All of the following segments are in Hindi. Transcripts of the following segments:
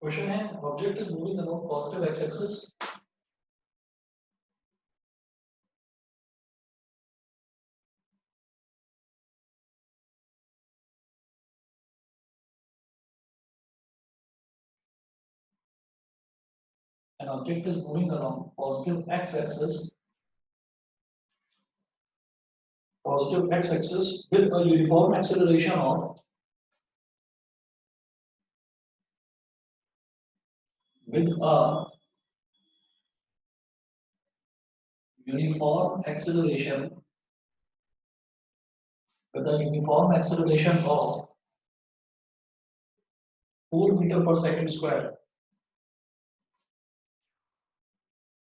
क्वेश्चन है object is moving along positive x axis an object is moving along positive x-axis with a uniform acceleration of with a uniform acceleration of 4 meter per second square.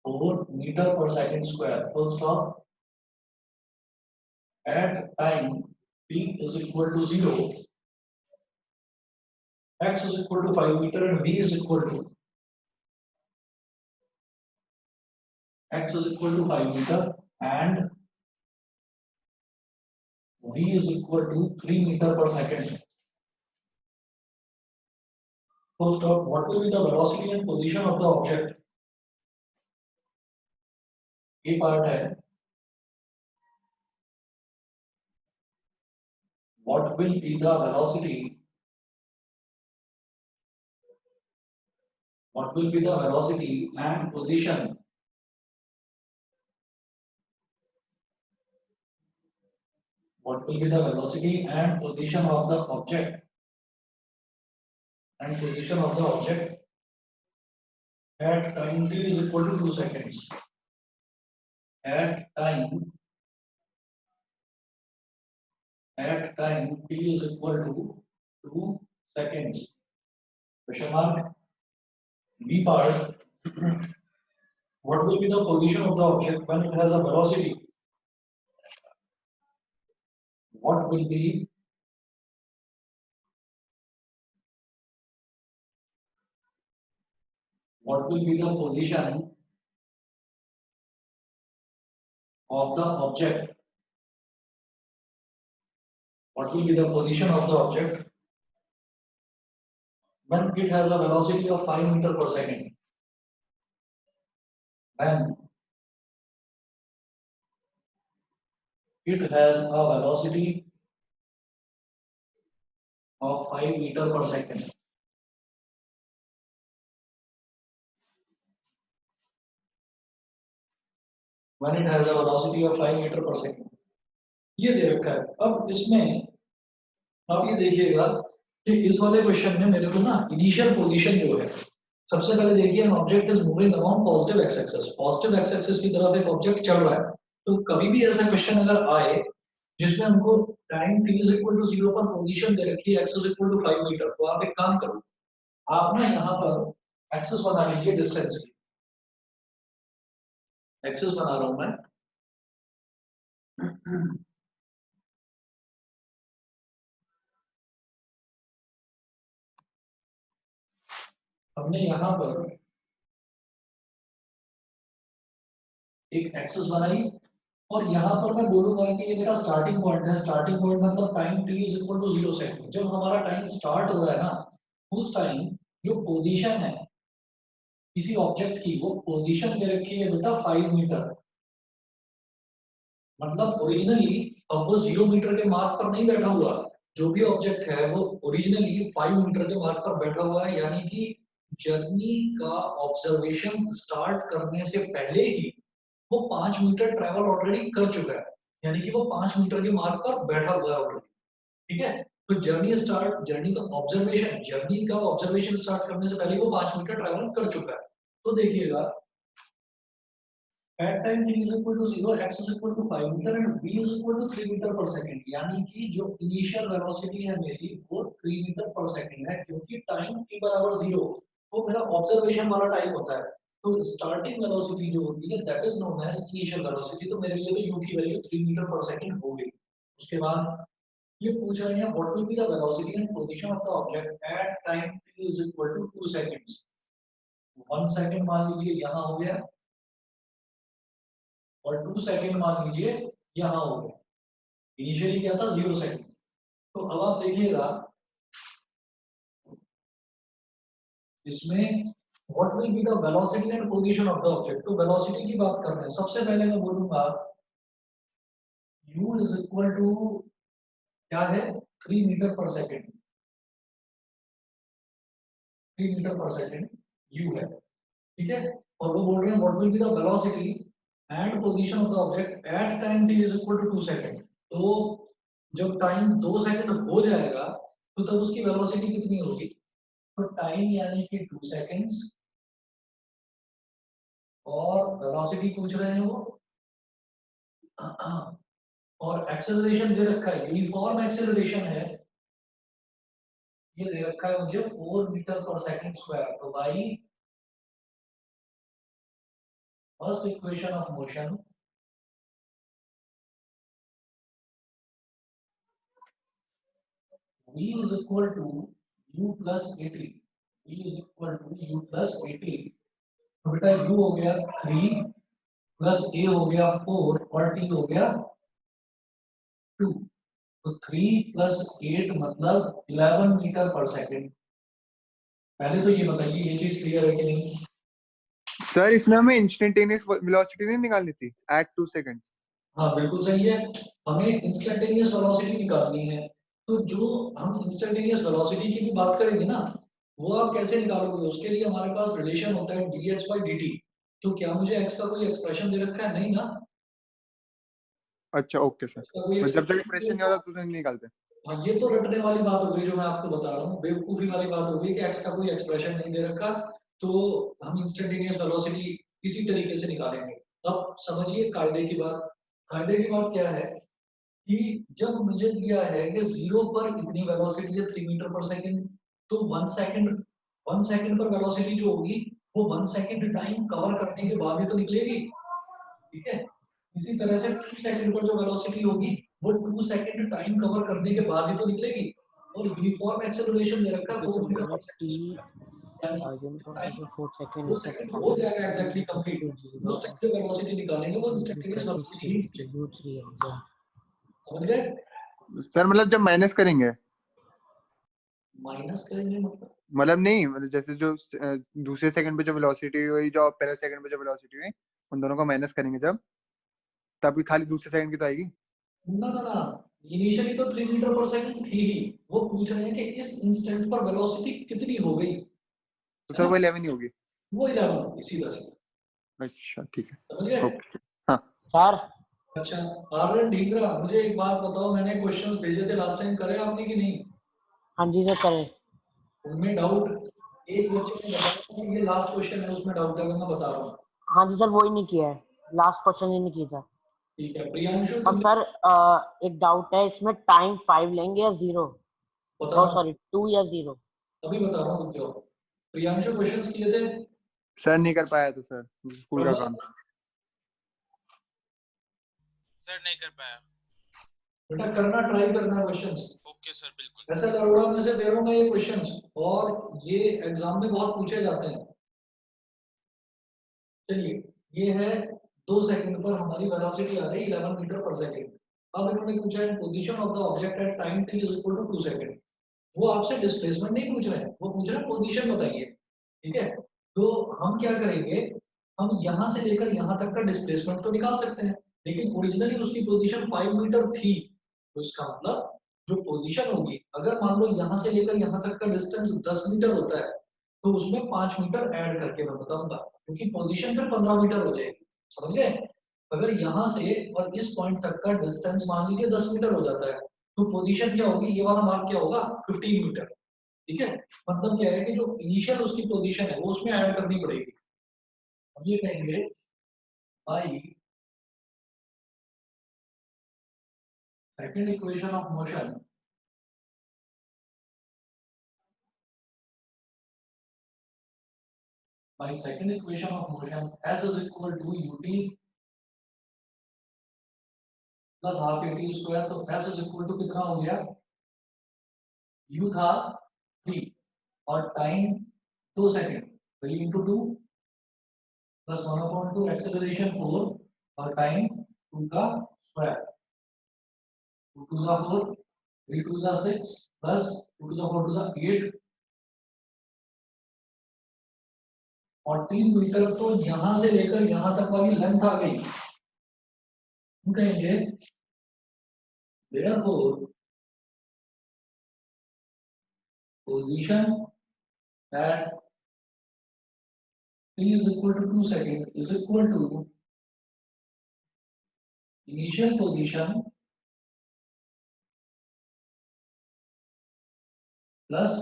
4 meter per second square. Full stop. At time p is equal to 0, x is equal to 5 meter and v is equal to x is equal to 5 meter and v is equal to 3 meter per second. Full stop. What will be the velocity and position of the object? ये पार्ट है. What will be the velocity? What will be the velocity and position? What will be the velocity and position of the object? And position of the object at time t is equal to 2 seconds. At time t is equal to 2 seconds. Question mark. B part. What will be the position of the object when it has a velocity? What will be the position of the object? What will be the position of the object when it has a velocity of 5 meter per second? When it has a velocity of 5 meter per second. When it has a velocity of 5 meter per second. ये दे रखा है. अब इसमें आप ये देखिएगा कि इस वाले क्वेश्चन में मेरे को ना इनिशियल पोजीशन जो है, सबसे पहले देखिए an object is moving along positive x axis. Positive x axis की तरफ एक ऑब्जेक्ट चल रहा है. तो कभी भी ऐसा क्वेश्चन अगर आए जिसमें हमको time t is equal to 0 पर पोजीशन दे रखी है x is equal to 5 metre, तो आप एक काम करो, आप ना यहाँ पर एक्सिस बना लीजिए डिस्टेंस की. एक्सिस बना रहा हूं मैं. हमने यहाँ पर एक एक्सिस बनाई और यहाँ पर मैं बोलूंगा कि ये मेरा स्टार्टिंग पॉइंट है. स्टार्टिंग पॉइंट मतलब time t is equal to 0 second. जब हमारा टाइम स्टार्ट हो रहा है ना, उस टाइम जो पोजीशन है किसी ऑब्जेक्ट की, वो पोजीशन दे रखी है बेटा 5 मीटर. मतलब ओरिजिनली अब वो 0 मीटर के मार्क पर नहीं बैठा हुआ. जो भी ऑब्जेक्ट है वो ओरिजिनली 5 मीटर के मार्क पर बैठा हुआ है, यानी कि जर्नी का ऑब्जर्वेशन स्टार्ट करने से पहले ही वो 5 मीटर ट्रेवल ऑलरेडी कर चुका है, यानी कि वो 5 मीटर के मार्क पर बैठा हुआ है ऑलरेडी. ठीक है. तो जर्नी का ऑब्जर्वेशन स्टार्ट करने से पहले वो 5 मीटर ट्रेवल कर चुका है. तो देखिएगा at time t is equal to 0, x is equal to 5 meter and v is equal to 3 meter per second. यानी कि जो इनिशियल वेलोसिटी है मेरी वो 3 मीटर पर सेकंड है, क्योंकि टाइम t बराबर 0 वो मेरा ऑब्जर्वेशन वाला टाइम होता है. तो स्टार्टिंग वेलोसिटी जो होती है that is known as initial velocity. तो मेरे लिए तो u की वैल्यू 3 मीटर पर सेकंड हो गई. उसके बाद ये पूछ रहे हैं what will be the velocity and position of the object at time t is equal to 2 seconds. 1 second मान लीजिए यहाँ हो गया और 2 सेकंड मान लीजिए यहाँ हो गया. इनिशियली क्या था 0 सेकंड. तो अब आप देखिएगा इसमें what will be the velocity and position of the object. तो वेलोसिटी की बात कर रहे हैं, सबसे पहले मैं बोलूंगा u इज इक्वल टू क्या है 3 मीटर पर सेकेंड, 3 मीटर पर सेकेंड u है, ठीक है। और वो बोल रहे हैं what will be the velocity and position of the object at time t is equal to 2 second. तो जब टाइम 2 सेकंड हो जाएगा तो तब उसकी वेलोसिटी कितनी होगी। तो टाइम यानी कि 2 सेकंड्स और वेलोसिटी पूछ रहे हैं वो और एक्सेलरेशन दे रखा है, यूनिफॉर्म एक्सेलरेशन है, ये दे रखा है मुझे 4 मीटर पर सेकंड स्क्वायर। तो by first equation of motion v is equal to u plus 80, v is equal to u plus 80। तो बेटा u हो गया 3 प्लस a हो गया 4 और t हो गया 2। तो 3 प्लस 8 मतलब 11 मीटर पर सेकंड। पहले तो ये बताइए ये चीज क्लियर है कि नहीं। सर इसमें हमें इंस्टेंटेनियस वेलोसिटी नहीं निकालनी थी एट 2 सेकंड्स। हाँ बिल्कुल सही है, हमें इंस्टेंटेनियस वेलोसिटी निकालनी है। तो जो हम इंस्टेंटेनियस वेलोसिटी की भी बात करेंगे ना, वो आप कैसे निकालोगे, उसके लिए हमारे पास रिलेशन होता है dx/dt। तो क्या मुझे x का कोई एक्सप्रेशन दे रखा है, नहीं ना। अच्छा ओके सर, x का कोई जब तक एक्सप्रेशन एक्सप्रेशन नहीं होता तो नहीं निकालते। हाँ ये तो रटने वाली बात हो गई जो मैं आपको बता रहा हूँ, बेवकूफी वाली बात हो गई कि x का कोई एक्सप्रेशन नहीं दे रखा तो हम इंस्टेंटेनियस वेलोसिटी इसी तरीके से निकालेंगे। अब समझिए कायदे की बात, कायदे की बात क्या है कि जब मुझे दिया है कि जीरो पर इतनी वेलोसिटी है 3 मीटर पर सेकंड, तो 1 सेकंड पर वेलोसिटी जो होगी वो 1 सेकंड टाइम कवर करने के बाद ही तो निकलेगी, ठीक है। इसी तरह से 2 सेकंड पर जो वेलोसिटी होगी वो 2 सेकंड टाइम कवर करने के बाद ही तो निकलेगी। और यूनिफॉर्म एक्सेलरेशन दे रखा है 4 मीटर पर सेकंड, यानी टाइम 2 सेकंड हो जाएगा एग्जैक्टली कंप्लीट। उस टाइम पे वेलोसिटी निकालेंगे वो इंस्टेंटेनियस वेलोसिटी ही निकलेगी। समझ गए। सर मतलब जब माइनस करेंगे, माइनस करेंगे मतलब मतलब नहीं, मतलब जैसे जो दूसरे सेकंड पे जो वेलोसिटी हुई, जो पहले सेकंड पे जो वेलोसिटी हुई, उन दोनों को माइनस करेंगे जब, तभी खाली दूसरे सेकंड की तो आएगी। ना ना ना, इनिशियली तो 3 मीटर पर सेकंड थी ही। वो पूछ रहे हैं कि इस इंस्टेंट पर वेलोसिटी कितनी हो गई, तो है सर ना। वो 11 ही होगी। वो 11 होगी सीधा सीधा। अच्छा ठीक है, समझ गए। ओके। हाँ सर अच्छा आर्यन ढींगरा, मुझे एक बात बताओ, मैंने क्वेश्चंस भेजे थे लास्ट टाइम, करे आपने कि नहीं। हाँ जी सर करें। उनमें डाउट एक बच्चे ने बताया कि ये लास्ट क्वेश्चन है उसमें डाउट है, मैं बता रहा हूँ। हाँ जी सर वही नहीं किया है, लास्ट क्वेश्चन ही नहीं किया था। ठीक है प्रियांशु और तुमने सर एक डाउट है इसमें, टाइम 5 लेंगे या 0? बता ओ रहा हूँ, सॉरी 2 या 0? अभी बता रहा हूँ रुक जाओ। प्रियांशु क्वेश्चंस किए थे सर नहीं कर पाया तो सर स्कूल का काम। सर नहीं कर पाया। बेटा करना, ट्राई करना क्वेश्चंस। ओके सर बिल्कुल। ऐसे दरोड़ा में से दे रहा हूँ मैं ये क्वेश्चंस और ये एग्जाम में बहुत पूछे जाते हैं। चलिए ये है 2 सेकंड पर हमारी वेलोसिटी आ गई 11 मीटर पर सेकंड। अब इन्होंने पूछा है position of the object at time t is equal to 2 second. वो आपसे डिस्प्लेसमेंट नहीं पूछ रहे हैं, वो पूछ रहे हैं पोजीशन बताइए, ठीक है। तो हम क्या करेंगे, हम यहां से लेकर यहां तक का डिस्प्लेसमेंट तो निकाल सकते हैं, लेकिन ओरिजिनली उसकी पोजीशन 5 मीटर थी। तो इसका मतलब जो पोजीशन होगी, अगर मान लो यहां से लेकर यहां तक का डिस्टेंस 10 मीटर होता है तो उसमें 5 मीटर ऐड करके मैं बताऊंगा, क्योंकि पोजीशन फिर 15 मीटर हो जाएगी। समझ गए। अगर यहाँ से और इस पॉइंट तक का डिस्टेंस मान लीजिए 10 मीटर हो जाता है तो पोजीशन क्या होगी, ये वाला मार्क क्या होगा 15 मीटर, ठीक है। मतलब क्या है कि जो इनिशियल उसकी पोजीशन है वो उसमें ऐड करनी पड़ेगी। अब ये कहेंगे by second equation of motion by second equation of motion s is equal to ut plus half at square। तो s is equal to कितना हो गया, u था 3 और time 2 second, 3 into 2 plus 1/2 acceleration 4 और टाइम 2 का स्क्वायर, 2 2 जा 4 3 2 जा 6 प्लस 2 2 जा 4 2 जा 8 14 मीटर तो यहां से लेकर यहां तक वाली लेंथ आ गई। हम कहेंगे therefore position at t is equal to 2 seconds is equal to initial position plus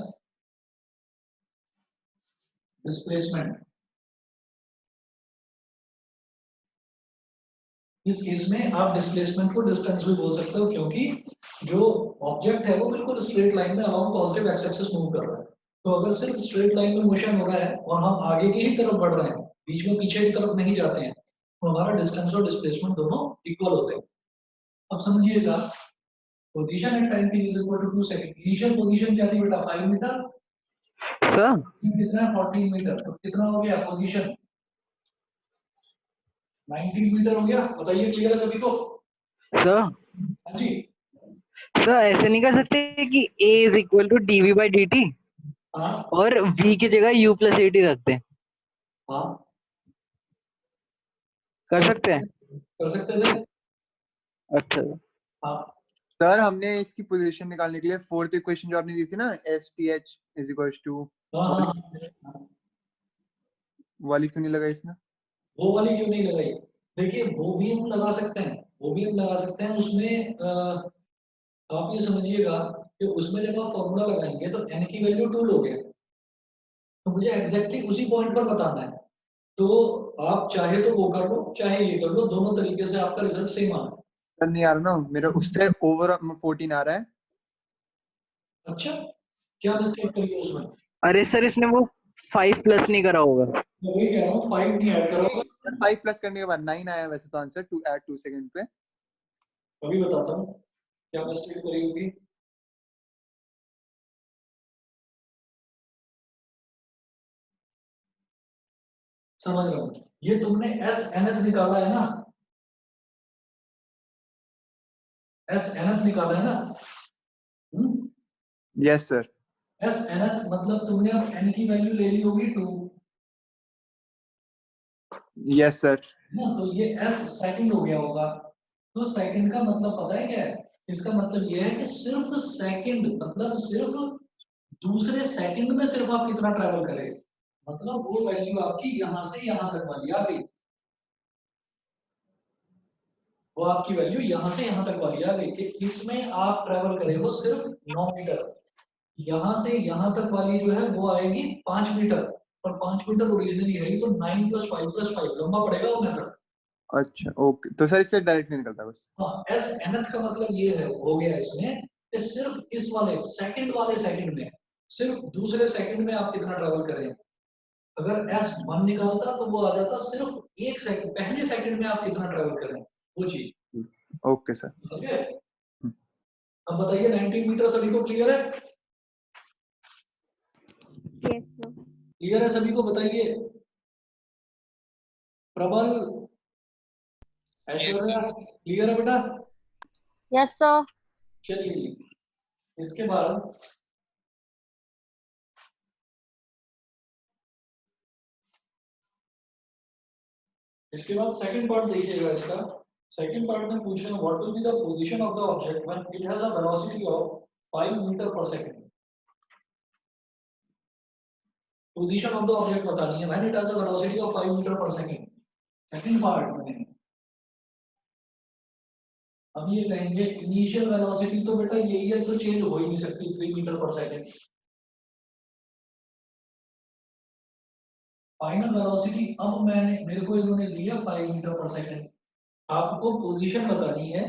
displacement। इस केस में आप डिस्प्लेसमेंट को डिस्टेंस भी बोल सकते हो, क्योंकि जो ऑब्जेक्ट है वो बिल्कुल स्ट्रेट लाइन में along positive x axis move कर रहा है। तो अगर सिर्फ स्ट्रेट लाइन में मोशन हो रहा है और हम आगे की ही तरफ बढ़ रहे हैं, बीच में पीछे की तरफ नहीं जाते हैं, तो हमारा डिस्टेंस और डिस्प्लेसमेंट दोनों इक्वल होते हैं। अब समझिएगा, position at time t is equal to 2 second. Initial position क्या थी बेटा? 5 मीटर। सर कितना है? 14 मीटर। तो कितना हो गया पोजीशन? 19 मीटर हो गया। बताइए, क्लियर है सभी को? सर हाँ जी। सर ऐसे नहीं कर सकते कि a is equal to dv by dt हाँ और v की जगह u प्लस at रखते हैं? हाँ, कर सकते हैं? कर सकते थे। अच्छा हाँ सर हमने इसकी पोजीशन निकालने के लिए फोर्थ इक्वेशन जो आपने दी थी ना, STH इज इक्वल्स टू, हाँ हाँ, वाली क्यों नहीं लगा इसमें? वो वाली क्यों नहीं लगाई? देखिए, वो भी हम लगा सकते हैं, वो भी हम लगा सकते हैं। उसमें आप ये समझिएगा कि उसमें जब आप फॉर्मूला लगाएंगे तो n की वैल्यू 2 लोगे, तो मुझे एग्जैक्टली उसी पॉइंट पर बताना है। तो आप चाहे तो वो कर लो, चाहे ये कर लो, दोनों तरीके से आपका रिजल्ट सेम आना है। सर नहीं आ रहा ना, मेरा उससे ओवर 14 आ रहा है। अच्छा, क्या मिस्टेक करी है उसमें? अरे सर इसने वो 5 प्लस नहीं करा होगा। मैं वही कह रहा हूँ, 5 नहीं ऐड करा होगा। सर 5 प्लस करने के बाद 9 आया वैसे तो आंसर, टू एट 2 सेकंड पे। अभी बताता हूँ क्या मिस्टेक करी होगी। समझ रहा हूँ। ये तुमने एस एनएथ निकाला है ना? एस एनएथ निकाला है ना? Yes sir. एस एनएथ मतलब तुमने अब एन की वैल्यू ले ली होगी 2, यस सर। ना? तो ये एस सेकंड हो गया होगा। तो सेकंड का मतलब पता है क्या है? इसका मतलब ये है कि सिर्फ सेकंड, मतलब सिर्फ दूसरे सेकंड में सिर्फ आप कितना ट्रेवल करें, मतलब वो वैल्यू आपकी यहां से यहां तक वाली आ गई। वो आपकी वैल्यू यहां से यहां तक वाली आ गई कि इसमें आप ट्रेवल करे हो सिर्फ 9 मीटर। यहां से यहां तक वाली जो है वो आएगी 5 मीटर, और 5 मीटर ओरिजिनली है, तो 9 + 5 + 5 लंबा पड़ेगा वो मेथड। अच्छा ओके, तो सर इससे डायरेक्ट नहीं निकलता बस। हाँ, एस एनथ का मतलब ये है, हो गया इसमें कि सिर्फ इस वाले सेकंड में, सिर्फ दूसरे सेकंड में आप कितना ट्रेवल करें। अगर एस 1 निकालता तो वो आ जाता सिर्फ एक सेकंड, पहले सेकंड में आप कितना ट्रेवल करें, वो चीज। Okay sir. समझ गए? अब बताइए, 19 मीटर सभी को क्लियर है? क्लियर है सभी को? बताइए, प्रबल, ऐश्वर्या, क्लियर है बेटा? Yes sir. चलिए जी, इसके बाद सेकंड पार्ट देखिएगा इसका। सेकंड पार्ट में पूछ रहे हैं what will be the position of the object when it has a velocity of 5 metre पर second. Position of the object बतानी है when it has a velocity of 5 metre पर सेकंड। सेकंड पार्ट में हम ये कहेंगे इनिशियल वेलोसिटी तो बेटा यही है, तो चेंज हो ही नहीं सकती 3 मीटर पर सेकंड। फाइनल वेलोसिटी अब मेरे को इन्होंने दी है 5 मीटर पर सेकंड। आपको पोजीशन बतानी है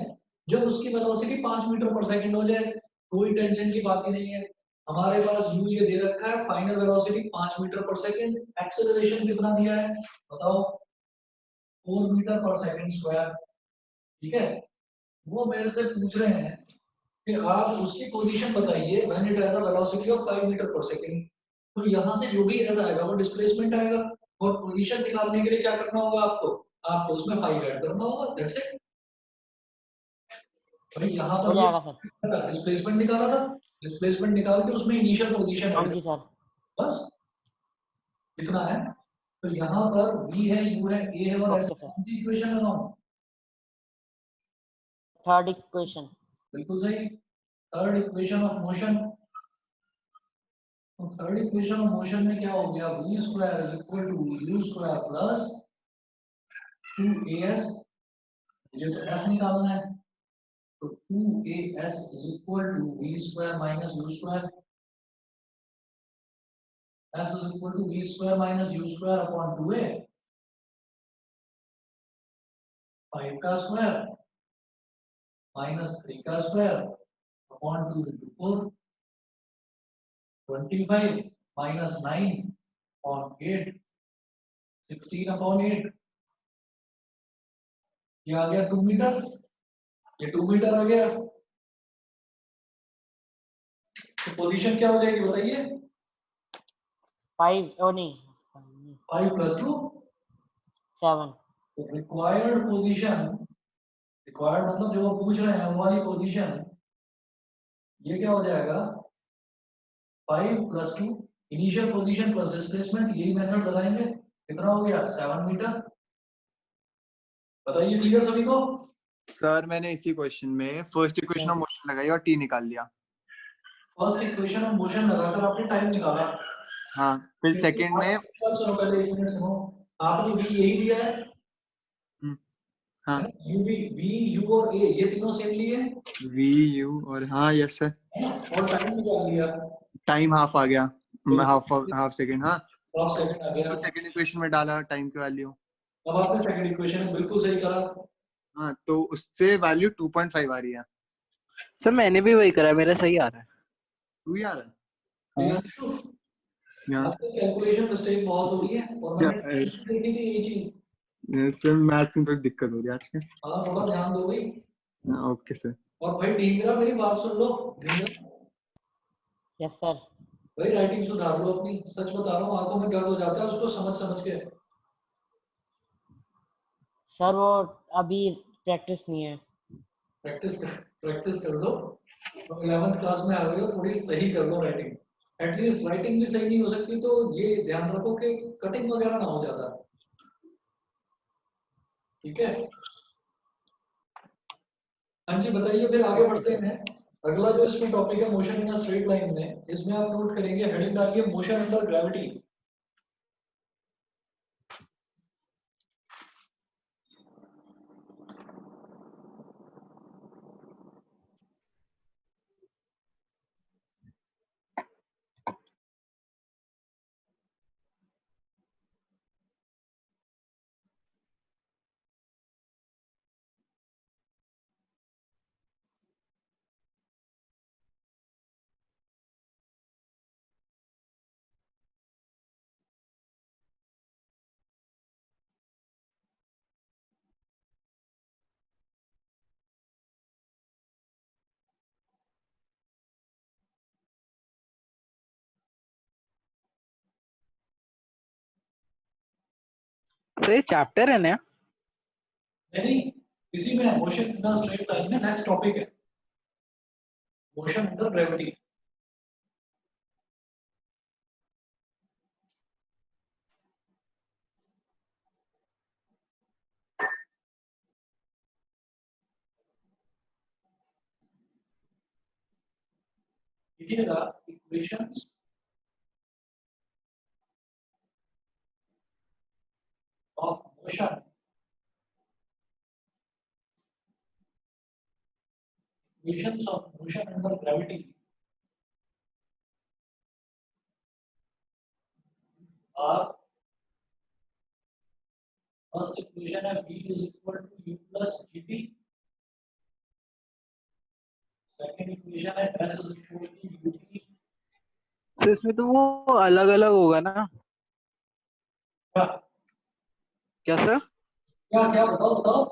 जब उसकी वेलोसिटी 5 मीटर पर सेकंड हो जाए। कोई टेंशन की बात ही नहीं है, हमारे पास यू ये दे रखा है, फाइनल वेलोसिटी 5 मीटर पर सेकंड। एक्सेलरेशन कितना दिया है बताओ? 4 मीटर पर सेकंड स्क्वायर। ठीक है, वो मेरे से पूछ रहे हैं कि आप उसकी पोजीशन बताइए when it has a velocity of 5 metre पर सेकंड। तो यहां से जो भी एस आएगा वो डिस्प्लेसमेंट आएगा, और पोजीशन निकालने के लिए क्या करना होगा आपको? आपको उसमें 5 ऐड करना होगा, दैट्स इट। भाई यहाँ हो पर जाएगा सर। डिस्प्लेसमेंट निकाला था, डिस्प्लेसमेंट निकाल के उसमें इनिशियल पोजीशन हाँ ऐड, जी सर। बस इतना है। तो यहाँ पर v है, u है, a है और Okay, s sir. कौन सी इक्वेशन लगाऊं? Third equation. बिल्कुल सही, थर्ड इक्वेशन ऑफ मोशन। तो थर्ड इक्वेशन ऑफ मोशन में क्या हो गया, v square is equal to u square plus 2as, मुझे तो s निकालना है, तो 2as is equal to v square minus u square, s is equal to v square minus u square upon 2a, 5 का स्क्वायर माइनस 3 का square upon 2 into 4, 25 minus 9 upon 8, 16 upon 8, ये आ गया 2 मीटर, ये 2 मीटर आ गया। तो पोजीशन क्या हो जाएगी बताइए? 5 ओ नहीं 5 प्लस 2, 7. रिक्वायर्ड पोजीशन, रिक्वायर्ड मतलब जो वो पूछ रहे हैं वो वाली पोजीशन, ये क्या हो जाएगा 5 plus 2, initial position plus displacement, यही मेथड लगाएंगे, कितना हो गया 7 मीटर। बताइए क्लियर सभी को? सर मैंने इसी क्वेश्चन में फर्स्ट इक्वेशन ऑफ मोशन लगाई और टी निकाल लिया। फर्स्ट इक्वेशन ऑफ मोशन लगाकर आपने टाइम निकाला। हाँ, फिर सेकंड में सुनो पहले, एक मिनट सुनो, आपने भी यही लिया है, हाँ यू भी, वी यू और ए ये तीनों सेम लिए हैं, वी यू और हाँ यस सर, और टाइम निकाल लिया, टाइम हाफ आ गया, हाफ सेकंड। हाँ, हाफ सेकंड आ गया। तो सेकंड इक्वेशन में डाला टाइम की वैल्यू। अब आपने सेकंड इक्वेशन में बिल्कुल सही करा। हाँ, तो उससे वैल्यू 2.5 आ रही है। सर मैंने भी वही करा, मेरा सही आ रहा है। टू ही आ रहा है। प्रियांशु, हाँ आपकी कैलकुलेशन मिस्टेक बहुत हो रही है, और मैंने देखी थी ये चीज। सर मैथ्स में थोड़ी दिक्कत हो रही है आज के। हाँ थोड़ा ध्यान दो भाई। हाँ ओके सर। और भाई ढींगरा मेरी बात सुन लो, ढींगरा यस सर. भाई राइटिंग सुधार लो अपनी, सच बता रहा हूँ आंखों में दर्द हो जाता है उसको समझ समझ के। सर वो अभी प्रैक्टिस नहीं है. प्रैक्टिस कर लो, 11th क्लास में आ गए हो, थोड़ी सही कर लो राइटिंग, एटलीस्ट राइटिंग भी सही नहीं हो सकती तो ये ध्यान रखो कि कटिंग वगैरह ना हो जाता, ठीक है? हाँ जी बताइए, फिर आगे बढ़ते हैं। अगला जो इसमें टॉपिक है मोशन इन स्ट्रेट लाइन में, इसमें आप नोट करेंगे, हेडिंग डालिए मोशन अंडर ग्रेविटी। सर ये चैप्टर है ना? नहीं, इसी में मोशन इन स्ट्रेट लाइन में नेक्स्ट टॉपिक है मोशन अंडर ग्रेविटी। लिखिएगा equations of motion, equations of motion under gravity are, first equation है v is equal to u plus gt, second equation है s is equal to ut। Sir इसमें तो वो अलग अलग होगा ना? क्या क्या सर? क्या क्या बताओ बताओ।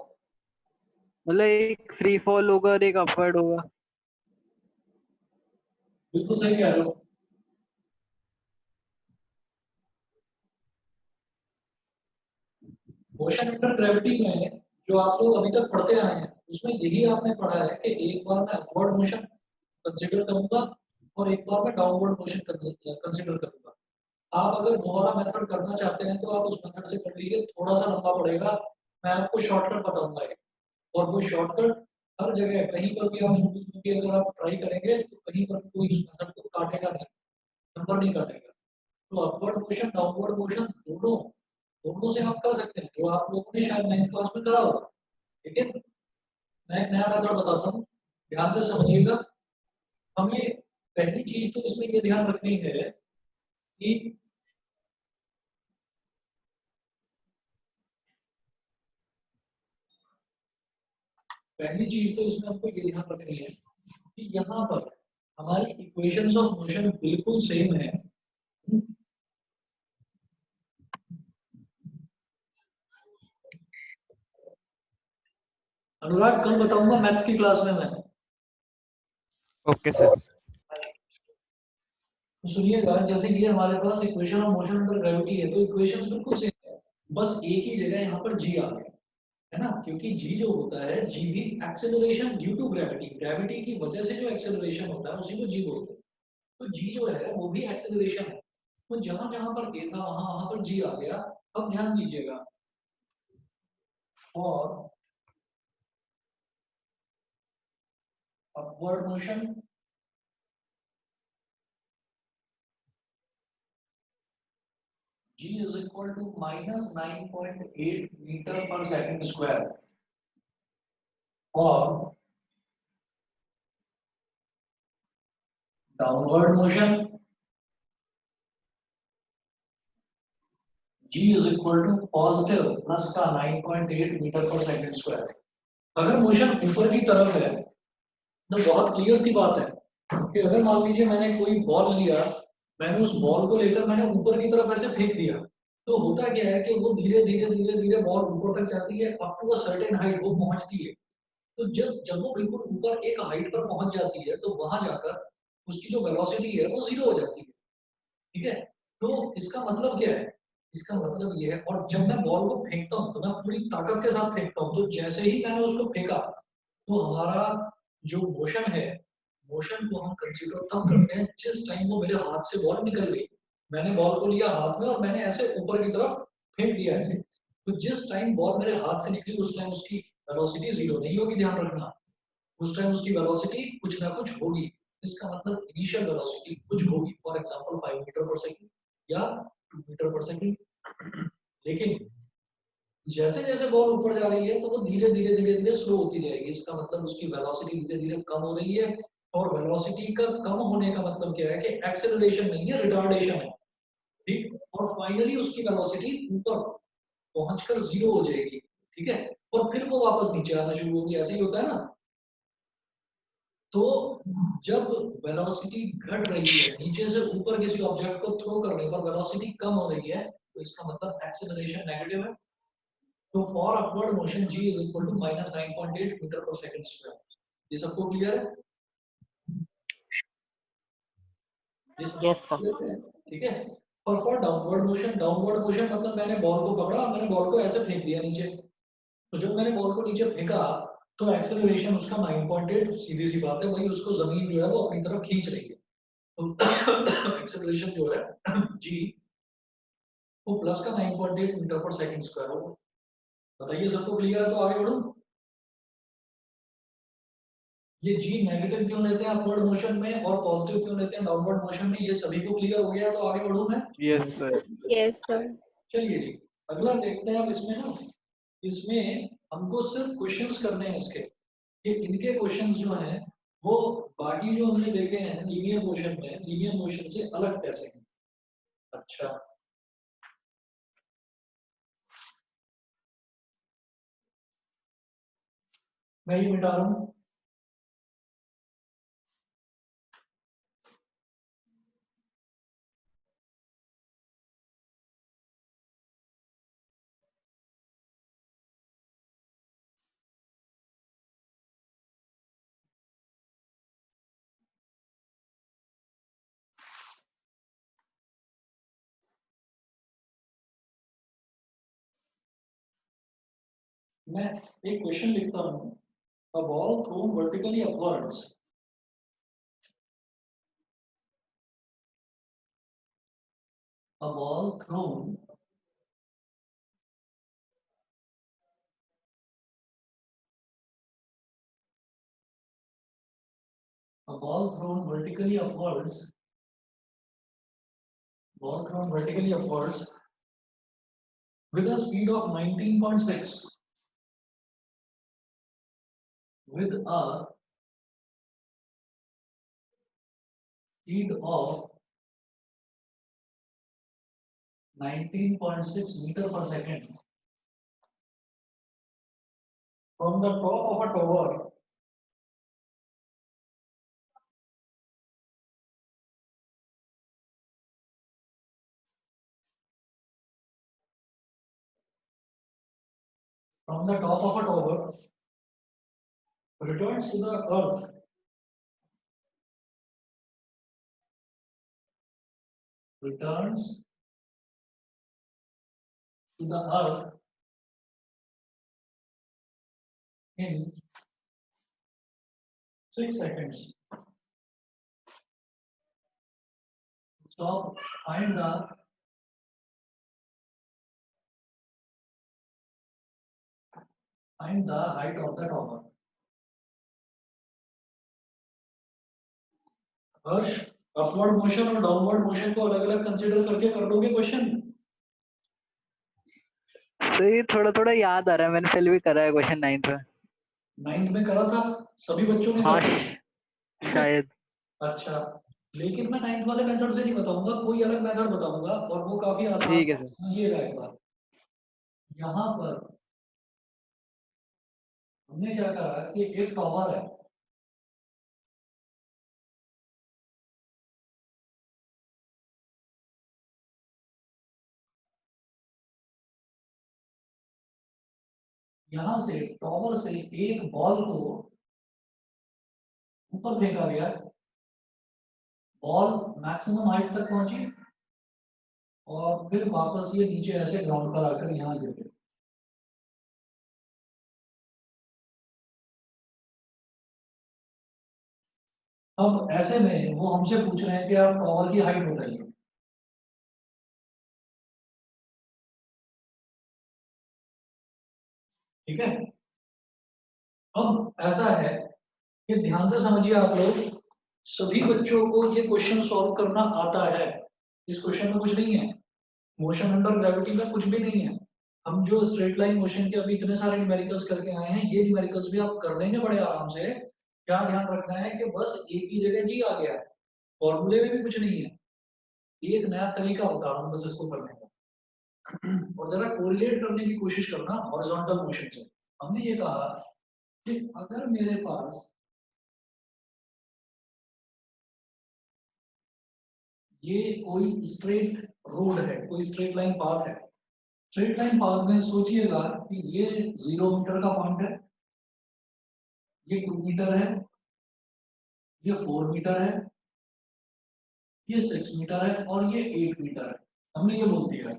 मतलब एक फ्री फॉल होगा और एक अपवर्ड होगा। बिल्कुल सही कह रहे हो। मोशन अंडर ग्रेविटी में जो आप लोग अभी तक पढ़ते आए हैं उसमें यही आपने पढ़ा है कि एक बार मैं अपवर्ड मोशन कंसीडर करूंगा और एक बार मैं डाउनवर्ड मोशन कंसीडर करूंगा। आप अगर वो वाला मेथड करना चाहते हैं तो आप उस मेथड से कर लीजिए, थोड़ा सा लंबा पड़ेगा। मैं आपको शॉर्टकट बताऊंगा एक, और वो शॉर्टकट हर जगह कहीं पर भी आप शुरू में भी अगर आप ट्राई करेंगे तो कहीं पर भी कोई उस मेथड को काटेगा नहीं, नंबर नहीं काटेगा। तो अपवर्ड मोशन डाउनवर्ड मोशन दोनों दोनों से आप कर सकते हैं, जो आप लोगों ने शायद 9th क्लास में करा होगा। ठीक है, मैं एक नया मेथड बताता हूँ, ध्यान से समझिएगा। हमें पहली चीज तो इसमें ये ध्यान रखनी है कि पहली चीज तो इसमें हमको ये ध्यान रखनी है कि यहाँ पर हमारी इक्वेशंस ऑफ मोशन बिल्कुल सेम है। अनुराग कल बताऊंगा मैथ्स की क्लास में मैं। Okay sir. तो सुनिएगा, जैसे कि हमारे पास equation of motion under gravity है, तो इक्वेशंस बिल्कुल सेम है, बस एक ही जगह यहाँ पर जी आ गया है ना, क्योंकि जी जो होता है, जी भी acceleration due to gravity, gravity की वजह से जो एक्सेलरेशन होता है उसी को जी बोलते हैं। तो जी जो है वो भी एक्सेलरेशन है। तो जहां जहां पर ए था वहां वहां पर जी आ गया। अब ध्यान दीजिएगा, और upward motion g is equal to minus 9.8 metre पर सेकंड स्क्वायर, और downward motion g is equal to positive plus का 9.8 मीटर पर सेकंड स्क्वायर। अगर मोशन ऊपर की तरफ है तो बहुत क्लियर सी बात है कि अगर मान लीजिए मैंने कोई बॉल लिया, मैंने उस बॉल को लेकर मैंने ऊपर की तरफ ऐसे फेंक दिया, तो होता क्या है कि वो धीरे धीरे धीरे धीरे बॉल ऊपर तक जाती है, up to a certain height वो पहुंचती है। तो जब जब वो बिल्कुल ऊपर एक हाइट पर पहुंच जाती है तो वहां जाकर उसकी जो वेलोसिटी है वो जीरो हो जाती है। ठीक है, तो इसका मतलब क्या है, इसका मतलब ये है, और जब मैं बॉल को फेंकता हूँ तो मैं पूरी ताकत के साथ फेंकता हूँ, तो जैसे ही मैंने उसको फेंका तो हमारा जो मोशन है, मोशन को हम कंसीडर तब करते हैं जिस टाइम वो मेरे हाथ से बॉल निकल गई। मैंने बॉल को लिया हाथ में और मैंने ऐसे ऊपर की तरफ फेंक दिया ऐसे, तो जिस टाइम बॉल मेरे हाथ से निकली उस टाइम उसकी वेलोसिटी जीरो नहीं होगी, ध्यान रखना। उस टाइम उसकी वेलोसिटी कुछ ना कुछ होगी। इसका मतलब इनिशियल वेलोसिटी कुछ होगी, फॉर एग्जांपल 5 मीटर पर सेकंड या 2 मीटर पर सेकंड। लेकिन जैसे जैसे बॉल ऊपर जा रही है तो वो धीरे धीरे धीरे धीरे स्लो होती जाएगी, इसका मतलब उसकी वेलोसिटी धीरे धीरे कम हो रही है। और वेलोसिटी का कम होने का मतलब क्या है कि एक्सेलरेशन नहीं है, रिटार्डेशन है। ठीक, और फाइनली उसकी वेलोसिटी ऊपर पहुंचकर जीरो हो जाएगी। ठीक है, और फिर वो वापस नीचे आना शुरू होगी, ऐसे ही होता है ना। तो जब वेलोसिटी घट रही है, नीचे से ऊपर किसी ऑब्जेक्ट को थ्रो करने पर वेलोसिटी कम हो रही है, तो इसका मतलब एक्सेलरेशन नेगेटिव है। तो for upward motion g is equal to minus 9.8 metre पर सेकंड स्क्वायर। ये सबको क्लियर है? ये सब यस सर। clear है? ठीक है। और फॉर डाउनवर्ड मोशन मतलब मैंने बॉल को पकड़ा और मैंने बॉल को ऐसे फेंक दिया नीचे। तो जब मैंने बॉल को नीचे फेंका तो एक्सेलरेशन उसका 9.8, सीधी सी बात है, वही उसको जमीन जो है वो अपनी तरफ खींच रही है। तो एक्सेलरेशन जो है g वो प्लस का 9.8 मीटर पर सेकंड स्क्वायर होगा। बताइए सबको क्लियर है तो आगे बढ़ूं। ये जी नेगेटिव क्यों लेते हैं अपवर्ड मोशन में और पॉजिटिव क्यों लेते हैं डाउनवर्ड मोशन में, ये सभी को क्लियर हो गया, तो आगे बढ़ूं मैं। Yes sir. Yes, sir. चलिए जी, अगला देखते हैं। अब इसमें ना, इसमें हमको सिर्फ क्वेश्चंस करने हैं इसके, कि इनके क्वेश्चंस जो हैं वो बाकी जो हमने देखे हैं लीनियर मोशन में, लीनियर मोशन से अलग कैसे हैं। अच्छा, मैं ये मिटा रहा हूँ। मैं एक क्वेश्चन लिखता हूँ, a ball throne vertically upwards a ball thrown vertically upwards, with a speed of 19.6, with a speed of 19.6 meter per second from the top of a tower returns to the earth in 6 seconds. Stop. Find the height of the tower. Harsh, upward motion और डाउनवर्ड मोशन को अलग अलग कंसीडर करके कर लोगे क्वेश्चन? सही, थोड़ा थोड़ा याद आ रहा है, मैंने पहले भी करा है क्वेश्चन 9th में करा था सभी बच्चों ने? हाँ करा शायद। अच्छा, लेकिन मैं 9th वाले मेथड से नहीं बताऊंगा, कोई अलग मेथड बताऊंगा और वो काफी आसान ठीक है सर। समझिएगा एक बार। यहाँ पर हमने क्या करा कि एक टॉवर है, यहाँ से टॉवर से एक बॉल को ऊपर फेंका गया, बॉल मैक्सिमम हाइट तक पहुंची और फिर वापस ये नीचे ऐसे ग्राउंड पर आकर यहाँ गिर गई। अब ऐसे में वो हमसे पूछ रहे हैं कि आप टॉवर की हाइट बताइए। ठीक है, अब ऐसा है कि ध्यान से समझिए आप लोग, सभी बच्चों को ये क्वेश्चन सॉल्व करना आता है। इस क्वेश्चन में कुछ नहीं है, मोशन अंडर ग्रेविटी में कुछ भी नहीं है। हम जो स्ट्रेट लाइन मोशन के अभी इतने सारे न्यूमेरिकल्स करके आए हैं, ये न्यूमेरिकल्स भी आप कर लेंगे बड़े आराम से। क्या ध्यान रखना है कि बस एक ही जगह जी आ गया है, फॉर्मूले में भी कुछ नहीं है, एक नया तरीका बता रहा हूँ बस इसको करने का। और जरा कोरिलेट करने की कोशिश करना हॉरिजॉन्टल मोशन से। हमने ये कहा कि अगर मेरे पास ये कोई स्ट्रेट रोड है, कोई स्ट्रेट लाइन पाथ है, स्ट्रेट लाइन पाथ में सोचिएगा कि ये 0 मीटर का पॉइंट है, ये 2 मीटर है, ये 4 मीटर है, ये 6 मीटर है और ये 8 मीटर है। हमने ये बोल दिया।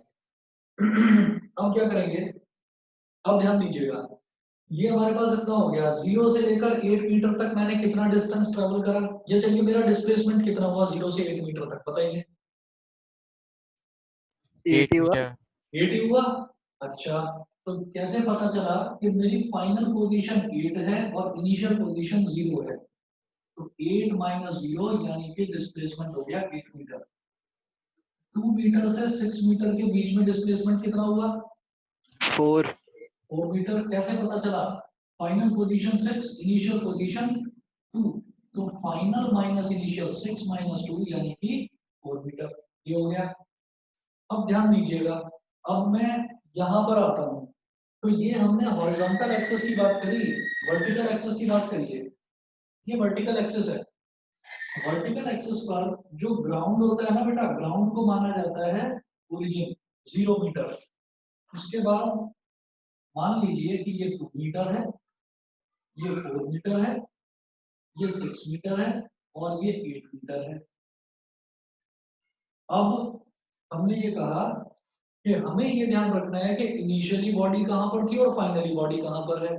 अब क्या करेंगे, अब ध्यान दीजिएगा, ये हमारे पास इतना हो गया, 0 से लेकर 8 मीटर तक मैंने कितना डिस्टेंस ट्रेवल करा। ये चलिए मेरा डिस्प्लेसमेंट कितना हुआ 0 से 8 मीटर तक, बताइए। 80 हुआ। 80 हुआ। अच्छा, तो कैसे पता चला कि मेरी फाइनल पोजीशन 8 है और इनिशियल पोजीशन 0 है? तो 8 माइनस 0 यानी कि डिस्प्लेसमेंट हो गया 8 मीटर। 2 मीटर से 6 मीटर के बीच में डिस्प्लेसमेंट कितना हुआ? 4 मीटर। कैसे पता चला? फाइनल पोजीशन 6, इनिशियल पोजीशन 2, तो फाइनल माइनस इनिशियल 6 माइनस 2 यानी कि 4 मीटर। ये हो गया। अब ध्यान दीजिएगा, अब मैं यहाँ पर आता हूँ, तो ये हमने हॉरिजॉन्टल एक्सिस की बात करी, वर्टिकल एक्सिस की बात करी है। ये वर्टिकल एक्सिस है। वर्टिकल एक्सिस पर जो ग्राउंड होता है ना बेटा, ग्राउंड को माना जाता है ओरिजिन 0 मीटर। उसके बाद मान लीजिए कि ये 2 मीटर है, ये 4 मीटर है, ये 6 मीटर है और ये 8 मीटर है। अब हमने ये कहा कि हमें ये ध्यान रखना है कि इनिशियली बॉडी कहाँ पर थी और फाइनली बॉडी कहाँ पर है,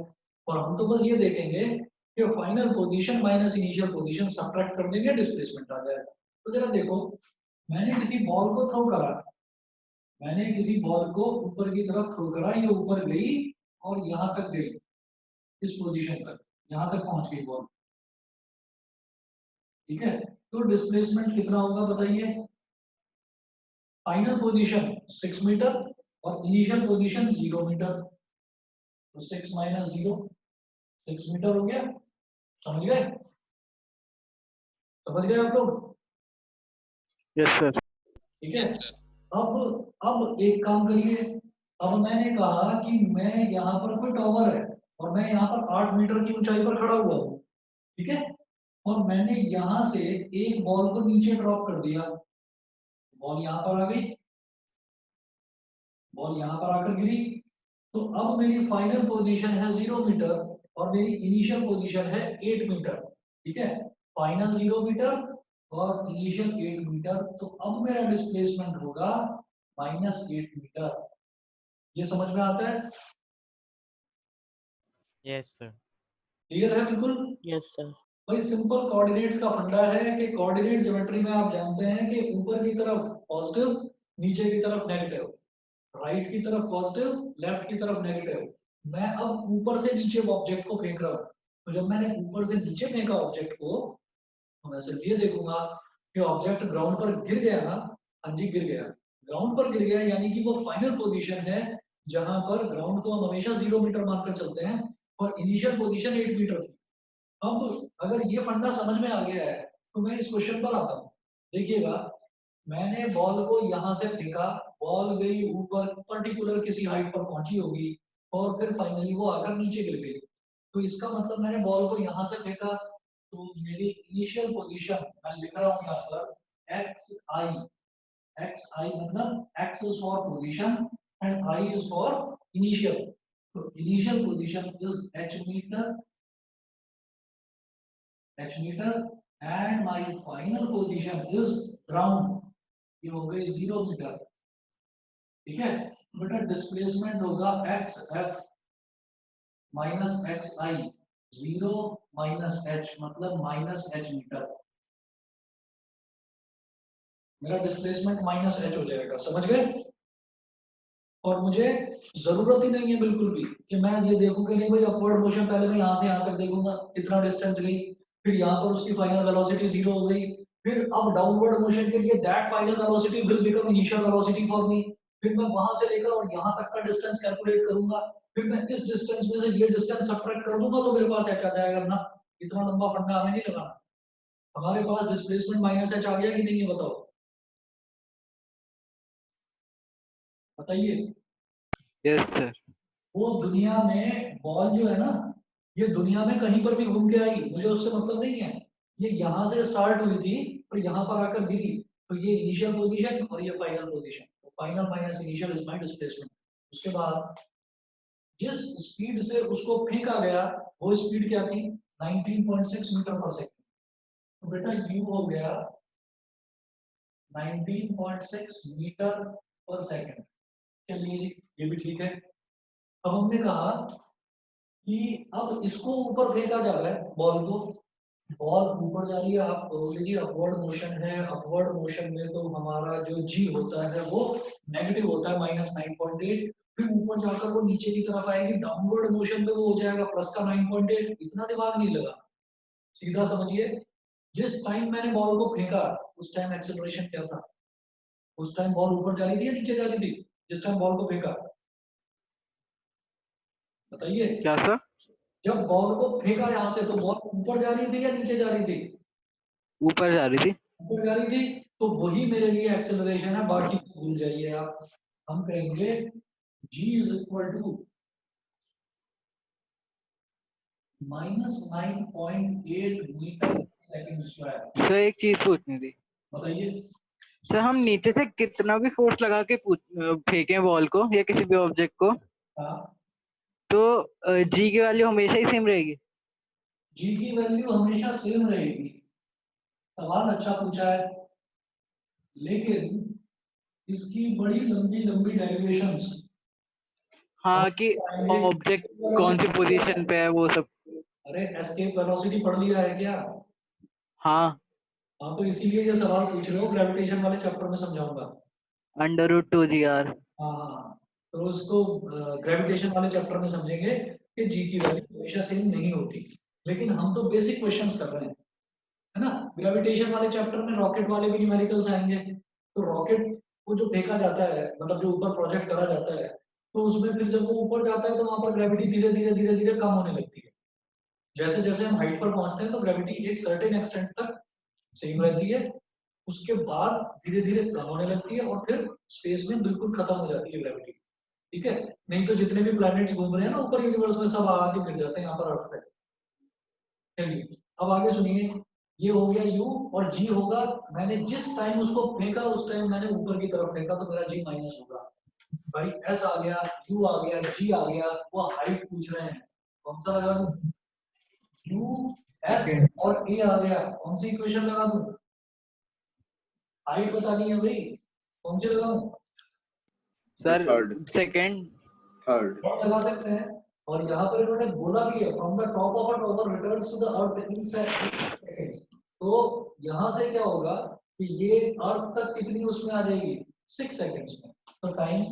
और हम तो बस ये देखेंगे कि final position minus initial position subtract कर देंगे, डिस्प्लेसमेंट आ जाएगा। तो जरा देखो, मैंने किसी बॉल को थ्रो करा, मैंने किसी बॉल को ऊपर की तरफ थ्रो करा, ये ऊपर गई और यहाँ तक गई, इस पोजीशन तक, यहाँ तक पहुंच गई बॉल, ठीक है। तो डिस्प्लेसमेंट कितना होगा बताइए? फाइनल पोजीशन 6 मीटर और इनिशियल पोजीशन 0 मीटर, तो 6 माइनस 0 6 मीटर हो गया। समझ गए? समझ गए आप लोग? Yes sir. ठीक है। अब एक काम करिए, अब मैंने कहा कि मैं यहाँ पर कोई टावर है और मैं यहाँ पर 8 मीटर की ऊंचाई पर खड़ा हुआ हूँ, ठीक है। और मैंने यहाँ से एक बॉल को नीचे ड्रॉप कर दिया, बॉल यहाँ पर आ गई, बॉल यहाँ पर आकर गिरी। तो अब मेरी फाइनल पोजीशन है 0 मीटर और मेरी इनिशियल पोजीशन है 8 मीटर, ठीक है। फाइनल 0 मीटर और इनिशियल 8 मीटर, तो अब मेरा डिस्प्लेसमेंट होगा -8 मीटर। ये समझ में आता है? Yes sir. क्लियर है बिल्कुल? Yes sir. भाई सिंपल कोऑर्डिनेट्स का फंडा है कि कोऑर्डिनेट ज्योमेट्री में आप जानते हैं कि ऊपर की तरफ पॉजिटिव, नीचे की तरफ नेगेटिव, राइट की तरफ पॉजिटिव, लेफ्ट की तरफ नेगेटिव। मैं अब ऊपर से नीचे ऑब्जेक्ट को फेंक रहा हूँ, तो जब मैंने ऊपर से नीचे फेंका ऑब्जेक्ट को, तो मैं सिर्फ ये देखूंगा कि ऑब्जेक्ट ग्राउंड पर गिर गया ना। हाँ जी, गिर गया, ग्राउंड पर गिर गया, यानी कि वो फाइनल पोजीशन है जहां पर ग्राउंड को हम हमेशा 0 मीटर मानकर चलते हैं और इनिशियल पोजीशन 8 मीटर थी। अब अगर ये फंडा समझ में आ गया है तो मैं इस क्वेश्चन पर आता हूँ। देखिएगा, मैंने बॉल को यहाँ से फेंका, बॉल गई ऊपर, पर्टिकुलर किसी हाइट पर पहुंची होगी और फिर फाइनली वो आकर नीचे गिर गई। तो इसका मतलब मैंने बॉल को यहाँ से फेंका, तो मेरी इनिशियल पोजीशन मैं लिख रहा हूँ यहाँ पर एक्स आई मतलब x is for position and i is for initial. तो initial position is h metre and my final position is ground, ये हो गई 0 मीटर, ठीक है। बेटा डिस्प्लेसमेंट होगा एक्स एफ माइनस एक्स आई, 0 माइनस एच मतलब -h मीटर। मेरा डिस्प्लेसमेंट -h हो जाएगा, समझ गए? और मुझे जरूरत ही नहीं है बिल्कुल भी कि मैं ये देखूं कि नहीं भाई अपवर्ड मोशन, पहले मैं यहाँ से यहाँ तक देखूंगा कितना डिस्टेंस गई, फिर यहाँ पर उसकी फाइनल वेलोसिटी 0 हो गई, फिर अब डाउनवर्ड मोशन के लिए that final velocity will become initial velocity for me, फिर मैं वहां से लेकर और यहाँ तक का डिस्टेंस कैलकुलेट करूंगा, फिर मैं इस डिस्टेंस में से ये डिस्टेंस सब्ट्रैक्ट कर दूंगा तो मेरे पास h आ जाएगा ना। इतना लंबा फंडा हमें नहीं लगाना। हमारे पास डिस्प्लेसमेंट -h आ गया कि नहीं, ये बताओ, बताइए। Yes sir. वो दुनिया में बॉल जो है ना, ये दुनिया में कहीं पर भी घूम के आई, मुझे उससे मतलब नहीं है। ये यहाँ से स्टार्ट हुई थी और यहाँ पर आकर गिरी, तो ये इनिशियल पोजीशन और ये फाइनल पोजीशन, तो final minus initial is my displacement. उसके बाद जिस स्पीड से उसको फेंका गया वो स्पीड क्या थी? 19.6 मीटर पर सेकंड। तो बेटा यू हो गया 19.6 मीटर पर सेकंड। चलिए जी, ये भी ठीक है। अब हमने कहा कि अब इसको ऊपर फेंका जा रहा है, बॉल को, बॉल ऊपर जा रही है, आप कहोगे जी अपवर्ड मोशन है, अपवर्ड मोशन में तो हमारा जो जी होता है वो नेगेटिव होता है -9.8, फिर ऊपर जाकर वो नीचे की तरफ आएगी, डाउनवर्ड मोशन में वो हो जाएगा प्लस का 9.8। इतना दिमाग नहीं लगा, सीधा समझिए। जिस टाइम मैंने बॉल को फेंका उस टाइम एक्सेलरेशन क्या था? उस टाइम बॉल ऊपर जा रही थी या नीचे जा रही थी जिस टाइम बॉल को फेंका? बताइए। क्या सर? जब बॉल को फेंका यहाँ से तो बॉल ऊपर जा रही थी या नीचे जा रही थी? ऊपर जा रही थी। ऊपर जा रही थी, तो वही मेरे लिए एक्सेलरेशन है, बाकी भूल जाइए आप। हम कहेंगे g is equal to -9.8 metre second square. Sir एक चीज पूछनी थी। बताइए। सर हम नीचे से कितना भी फोर्स लगा के फेंके बॉल को या किसी भी ऑब्जेक्ट को, हाँ, तो जी की वैल्यू हमेशा ही सेम रहेगी? g की वैल्यू हमेशा सेम रहेगी। सवाल अच्छा पूछा है, लेकिन इसकी बड़ी लंबी लंबी डेरिवेशंस। हाँ, कि ऑब्जेक्ट कौन सी पोजीशन पे है वो सब। अरे एस्केप वेलोसिटी पढ़ लिया है क्या? हाँ। हाँ, तो इसीलिए ये सवाल पूछ रहे हो, ग्रेविटेशन वाले चैप्टर में समझाऊंगा। √2 GR। हाँ, तो उसको ग्रेविटेशन वाले चैप्टर में समझेंगे कि जी की वैल्यू हमेशा सेम नहीं होती, लेकिन हम तो बेसिक क्वेश्चंस कर रहे हैं, है ना। ग्रेविटेशन वाले चैप्टर में रॉकेट वाले भी न्यूमेरिकल्स आएंगे, तो रॉकेट को जो फेंका जाता है, मतलब जो ऊपर प्रोजेक्ट करा जाता है, तो उसमें फिर जब वो ऊपर जाता है तो वहां पर ग्रेविटी धीरे धीरे धीरे धीरे कम होने लगती है। जैसे जैसे हम हाइट पर पहुंचते हैं तो ग्रेविटी एक सर्टेन एक्सटेंट तक सेम रहती है, उसके बाद धीरे धीरे कम होने लगती है और फिर स्पेस में बिल्कुल खत्म हो जाती है ग्रेविटी। ठीक है, नहीं तो जितने भी प्लैनेट्स घूम रहे हैं ना ऊपर यूनिवर्स में, सब आके गिर जाते हैं यहाँ पर अर्थ पे। चलिए अब आगे सुनिए, ये हो गया u और g होगा, मैंने जिस टाइम उसको फेंका उस टाइम मैंने ऊपर की तरफ फेंका तो मेरा g माइनस होगा। भाई s आ गया, u आ गया, g आ गया, वो हाइट पूछ रहे हैं, कौन सा लगा दूं? u s और a आ गया, कौन सी इक्वेशन लगा दूं? हाइट बतानी है भाई, कौन सी लगाऊं? Sir third second. थर्ड लगा सकते हैं। और यहाँ पर इन्होंने बोला भी है, from the top of a tower returns to the earth in second. तो यहाँ से क्या होगा कि ये अर्थ तक कितनी उसमें आ जाएगी, 6 सेकंड्स में। तो टाइम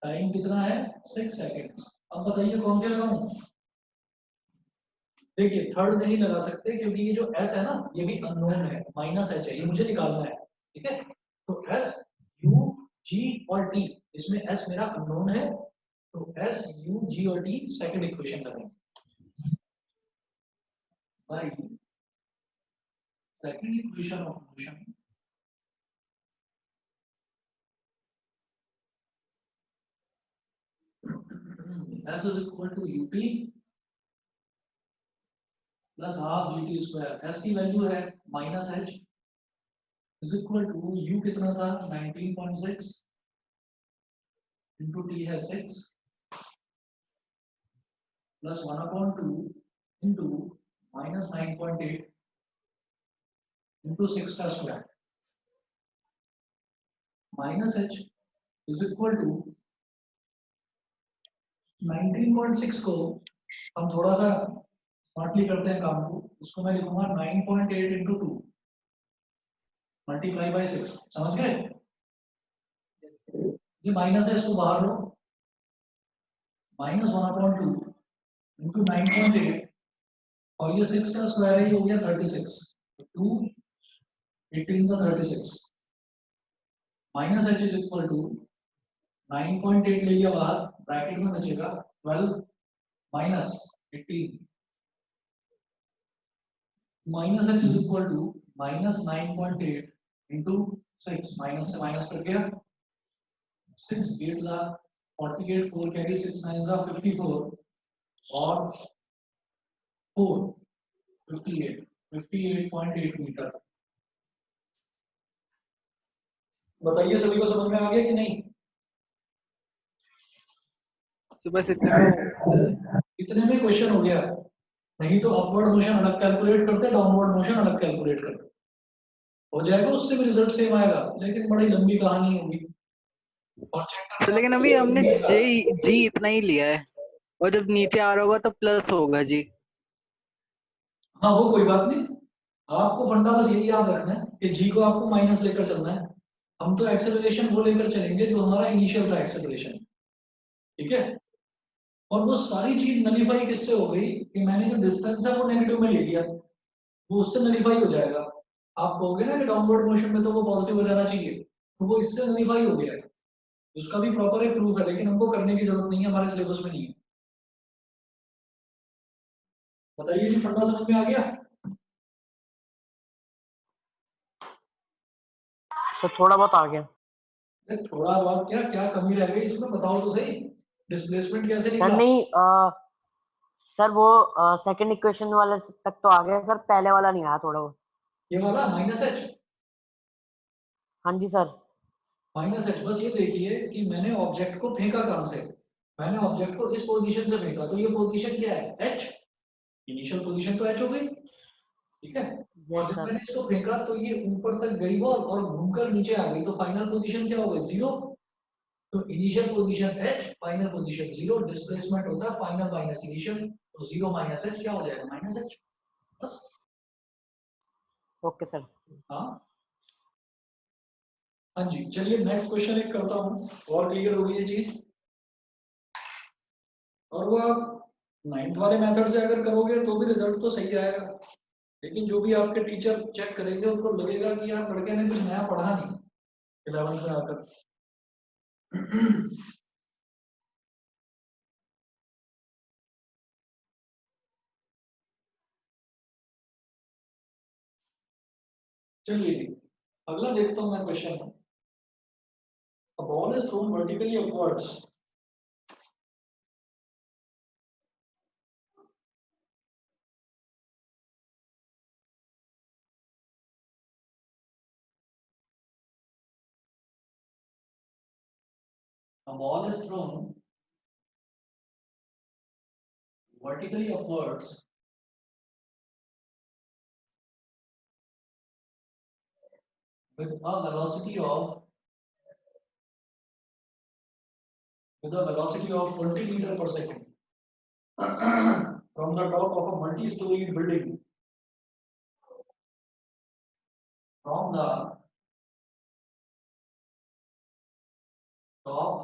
टाइम कितना है, 6 सेकंड्स। अब बताइए कौन से लगाऊं? देखिए थर्ड नहीं लगा सकते क्योंकि ये जो s है ना, ये भी अननोन है, माइनस h है, ये मुझे निकालना है। ठीक है, तो s u g और t, इसमें s मेरा अननोन है, तो s u g और t सेकंड इक्वेशन लगाएंगे भाई। Second equation of motion s is equal to ut plus half gt square. s की वैल्यू है minus h is equal to u कितना था 19.6 into t है 6 प्लस 1/2 into minus 9.8 into 6 का square minus h is equal to 19.6 को हम थोड़ा सा स्मार्टली करते हैं काम को, इसको मैं लिखूंगा 9.8 into 2 मल्टीप्लाई बाय 6। समझ गए? ये माइनस है, इसको बाहर लो, माइनस 1/2 into 9.8 और ये 6 का स्क्वायर है, ये हो गया 36। 2 18 का 36 minus h is equal to 9.8 ले लिया बाहर, ब्रैकेट में बचेगा 12 minus 18 minus h is equal to minus 9.8 into 6, minus से माइनस कट गया, 6 8 जा 48, 4 कैरी 6 9 जा 54 और 4 58 58.8 मीटर। बताइए सभी को समझ में आ गया कि नहीं? तो बस इतने में क्वेश्चन हो गया, नहीं तो अपवर्ड मोशन अलग कैलकुलेट करते, डाउनवर्ड मोशन अलग कैलकुलेट करते, हो जाएगा, उससे भी रिजल्ट सेम आएगा, लेकिन बड़ी लंबी कहानी होगी। और चेक तो करना लेकिन अभी हमने जी इतना ही लिया है, और जब नीचे आ रहा होगा तो प्लस होगा जी। हाँ वो कोई बात नहीं, आपको फंडा बस यही याद रखना है कि जी को आपको माइनस लेकर चलना है। हम तो एक्सेलरेशन वो लेकर चलेंगे जो हमारा इनिशियल था एक्सेलरेशन। ठीक है, और वो सारी चीज नलीफाई किससे हो गई कि मैंने जो डिस्टेंस है वो नेगेटिव में ले लिया, वो उससे नलीफाई हो जाएगा। आप कहोगे ना कि डाउनवर्ड मोशन में तो वो पॉजिटिव हो जाना चाहिए, तो वो इससे नलीफाई हो गया। उसका भी प्रॉपर एक प्रूफ है, लेकिन हमको करने की जरूरत नहीं है, हमारे सिलेबस में नहीं है। बताइए जी, फंडा समझ में आ गया? तो थोड़ा बहुत आ गया थोड़ा बहुत क्या क्या कमी रह गई इसमें, बताओ तो सही। डिस्प्लेसमेंट कैसे सर। निकला? नहीं सर वो सेकंड इक्वेशन वाले तक तो आ गया सर, पहले वाला नहीं आया थोड़ा वो। ये वाला माइनस एच। हाँ जी सर। माइनस एच, बस ये देखिए कि मैंने ऑब्जेक्ट को फेंका कहां से। मैंने ऑब्जेक्ट को इस पोजीशन से फेंका, तो ये पोजीशन क्या है, एच। इनिशियल पोजीशन तो एच हो गई। ठीक है, और यस जब सर। मैंने इसको फेंका तो ये ऊपर तक गई बॉल और घूमकर नीचे आ गई, तो फाइनल पोजीशन क्या हो गई, 0। तो initial position h, final position 0, displacement होता है फाइनल माइनस इनिशियल, तो 0 माइनस h क्या हो जाएगा, माइनस h। बस। Okay sir. हाँ, हाँ जी, चलिए नेक्स्ट क्वेश्चन एक करता हूँ, और क्लियर होगी ये चीज। और वो आप 9th वाले मेथड से अगर करोगे तो भी रिजल्ट तो सही आएगा, लेकिन जो भी आपके टीचर चेक करेंगे उनको लगेगा कि यार लड़के ने कुछ नया पढ़ा नहीं 11th में आकर। चलिए जी, अगला देखता हूँ मैं question. A ball is thrown vertically upwards. A ball is thrown vertically upwards with a velocity of 20 meter per second from the top of a multi-storied building. From the top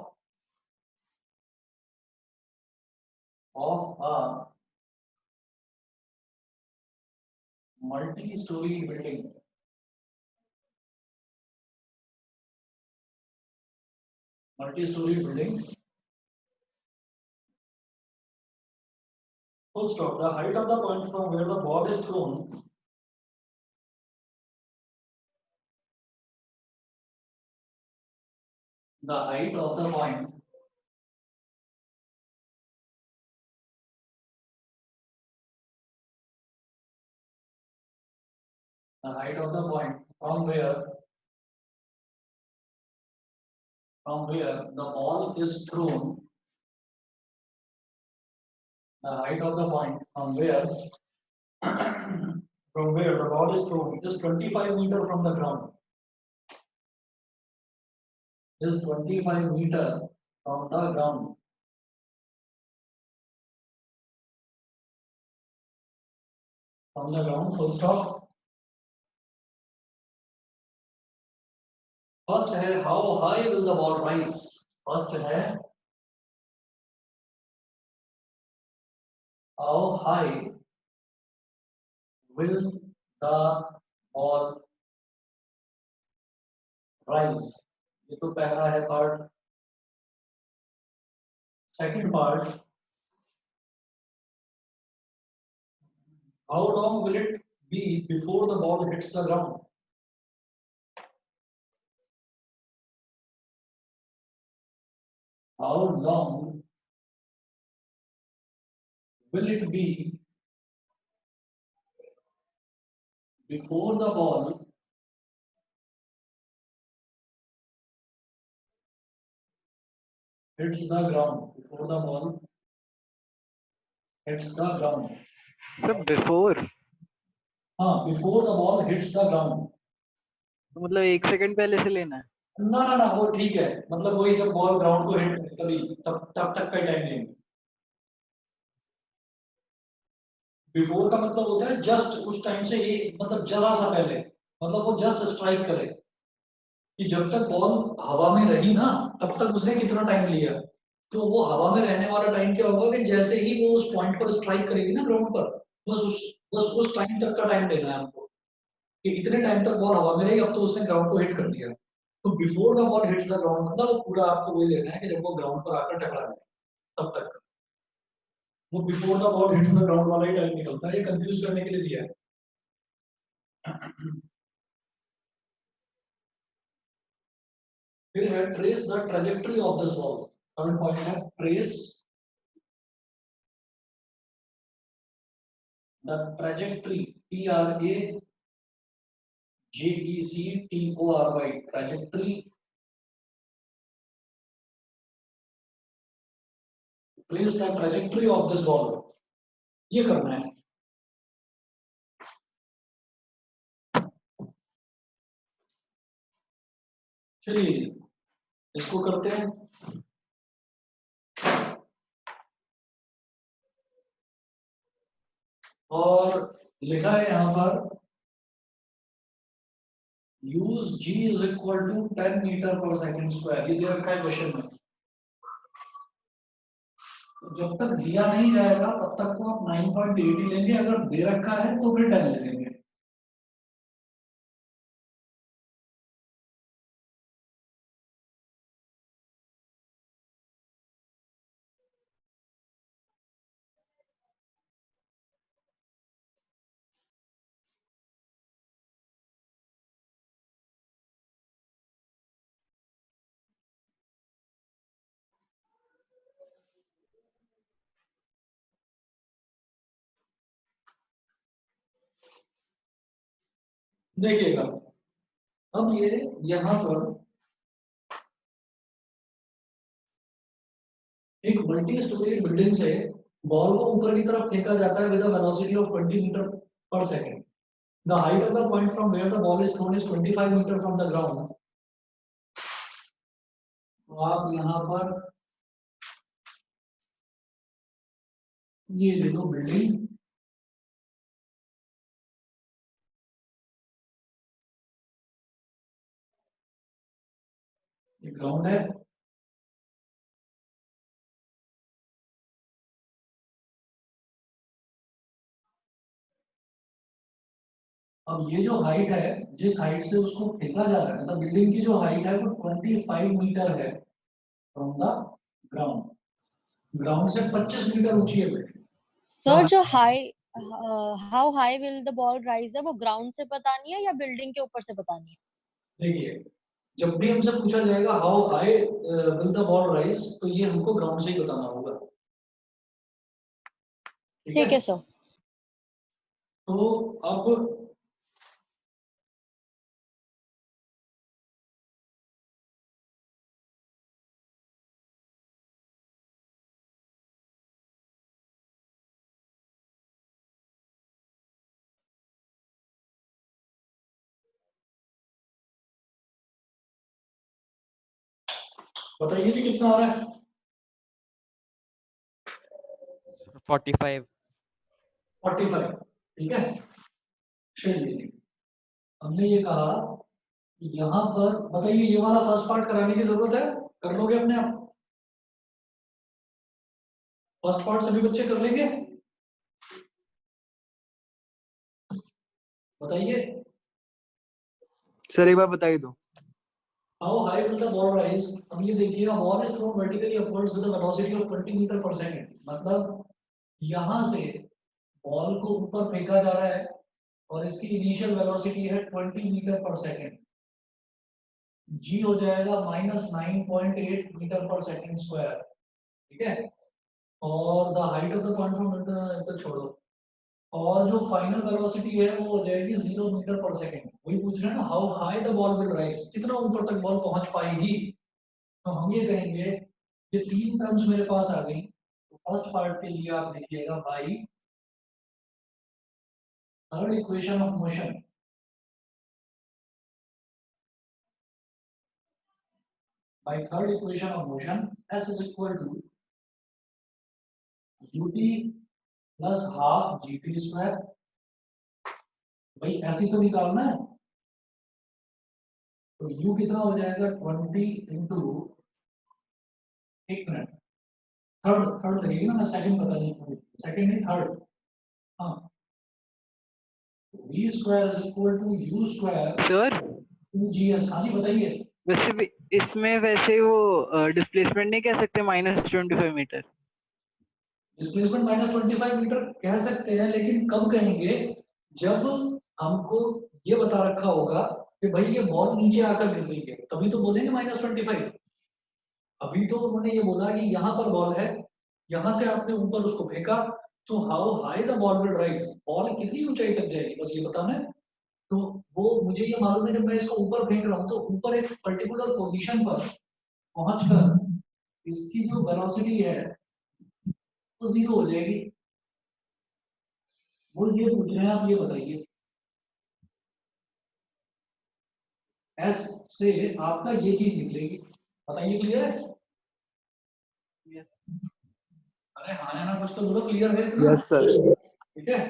of a multi-storied building. Multi-storied building. Full stop. The height of the point from where the ball is thrown the height of the point the height of the point from where the ball is thrown, the height of the point from where the ball is thrown is 25 meter from the ground. Is 25 meter from the ground. From the ground, full stop. First है how high will the ball rise? First है how high will the ball rise? ये तो पहला है part. Second part, how long will it be before the ball hits the ground? How long will it be before the ball hits the ground? Before the ball hits the ground. Sir before, हाँ, before the ball hits the ground. तो मतलब 1 सेकंड पहले से लेना है. ना वो ठीक है, मतलब वही जब बॉल ग्राउंड को हिट करे तभी तब तक का टाइम लेंगे. बिफोर का मतलब होता है जस्ट उस टाइम से एक मतलब जरा सा पहले, मतलब वो जस्ट स्ट्राइक करे कि जब तक बॉल हवा में रही ना तब तक उसने कितना टाइम लिया. तो वो हवा में रहने वाला टाइम क्या होगा कि जैसे ही वो उस पॉइंट पर स्ट्राइक करेगी ना ग्राउंड पर, बस उस टाइम तक का टाइम लेना है हमको कि इतने टाइम तक बॉल हवा में रही, अब तो उसने ग्राउंड को हिट कर दिया. तो before the ball hits the ground मतलब वो पूरा आपको वही लेना है कि जब वो ग्राउंड पर आकर टकरा जाए तब तक. वो before the ball hits the ground वाला ही टाइम निकलता है, ये कंफ्यूज करने के लिए दिया है. फिर है trace the trajectory of this ball. Third point है trace the trajectory, TRAJECTORY, trajectory. Trace the trajectory of this ball, ये करना है. चलिए जी, इसको करते हैं. और लिखा है यहाँ पर use g is equal to 10 metre पर सेकंड स्क्वायर, ये दे रखा है क्वेश्चन में। तो जब तक दिया नहीं जाएगा तब तक तो आप 9.8 ही लेंगे, अगर दे रखा है तो फिर 10 ले लेंगे। देखिएगा, अब ये यहाँ पर एक मल्टी स्टोरी बिल्डिंग से बॉल को ऊपर की तरफ फेंका जाता है with a velocity of 20 metre पर second. The height of the point from where the ball is thrown is 25 metre from the ground. तो आप यहाँ पर ये देखो बिल्डिंग, ये ग्राउंड है, अब ये जो हाइट है, जिस हाइट से उसको फेंका जा रहा है, मतलब बिल्डिंग की जो हाइट है वो 25 मीटर है फ्रॉम द ग्राउंड। ग्राउंड से 25 मीटर ऊंची है बिल्डिंग। सर जो how high will the ball rise है वो ग्राउंड से बतानी है या बिल्डिंग के ऊपर से बतानी है? देखिए, जब भी हमसे पूछा जाएगा how high will the ball rise, तो ये हमको ग्राउंड से ही बताना होगा। ठीक है सर। तो अब बताइए जी कितना आ रहा है? 45। 45, ठीक है। चलिए, हमने ये कहा कि यहाँ पर बताइए, ये वाला फर्स्ट पार्ट कराने की जरूरत है? कर लोगे अपने आप? फर्स्ट पार्ट सभी बच्चे कर लेंगे? बताइए। सर एक बार बताइए दो। How high will the ball rise? अब ये देखिएगा, ball is thrown vertically upwards with a velocity of 20 metre पर सेकंड। मतलब यहाँ से बॉल को ऊपर फेंका जा रहा है और इसकी इनिशियल वेलोसिटी है 20 मीटर पर सेकंड। जी हो जाएगा -9.8 मीटर पर सेकंड स्क्वायर, ठीक है। और the height of the point from तो छोड़ो, और जो फाइनल वेलोसिटी है वो हो जाएगी 0 मीटर पर सेकंड। वही पूछ रहे हैं ना, how high the ball will rise, कितना ऊपर तक बॉल पहुंच पाएगी। तो हम ये कहेंगे, ये तीन टर्म्स मेरे पास आ गई। तो फर्स्ट पार्ट के लिए आप लिखिएगा by third equation of motion, by third equation of motion, s is equal to ut plus half gt square। भाई ऐसी तो निकालना है, तो u कितना हो जाएगा 20 इंटू, एक मिनट, थर्ड थर्ड लगेगी ना, मैं सेकंड पता नहीं, सेकंड नहीं थर्ड, हाँ। v square is equal to u square sir 2gs। हाँ जी बताइए। वैसे भी इसमें वैसे वो डिस्प्लेसमेंट नहीं कह सकते -25 मीटर? डिस्प्लेसमेंट -25 मीटर कह सकते हैं, लेकिन कब कहेंगे? जब हमको ये बता रखा होगा कि भाई ये बॉल नीचे आकर गिर रही है, तभी तो बोलेंगे -25। अभी तो उन्होंने ये बोला कि यहाँ पर बॉल है, यहाँ से आपने ऊपर उसको फेंका, तो how high the ball will rise, ball कितनी ऊंचाई तक जाएगी, बस ये बताना है। तो वो मुझे ये मालूम है, जब मैं इसको ऊपर फेंक रहा हूँ तो ऊपर एक पर्टिकुलर पोजीशन पर पहुंचकर इसकी जो वेलोसिटी है वो 0 हो जाएगी। वो ये पूछ रहे हैं, आप ये बताइए, एस से आपका ये चीज निकलेगी। बताइए, क्लियर है? अरे हाँ या ना, कुछ तो बोलो, क्लियर है इतना? Yes sir. ठीक है।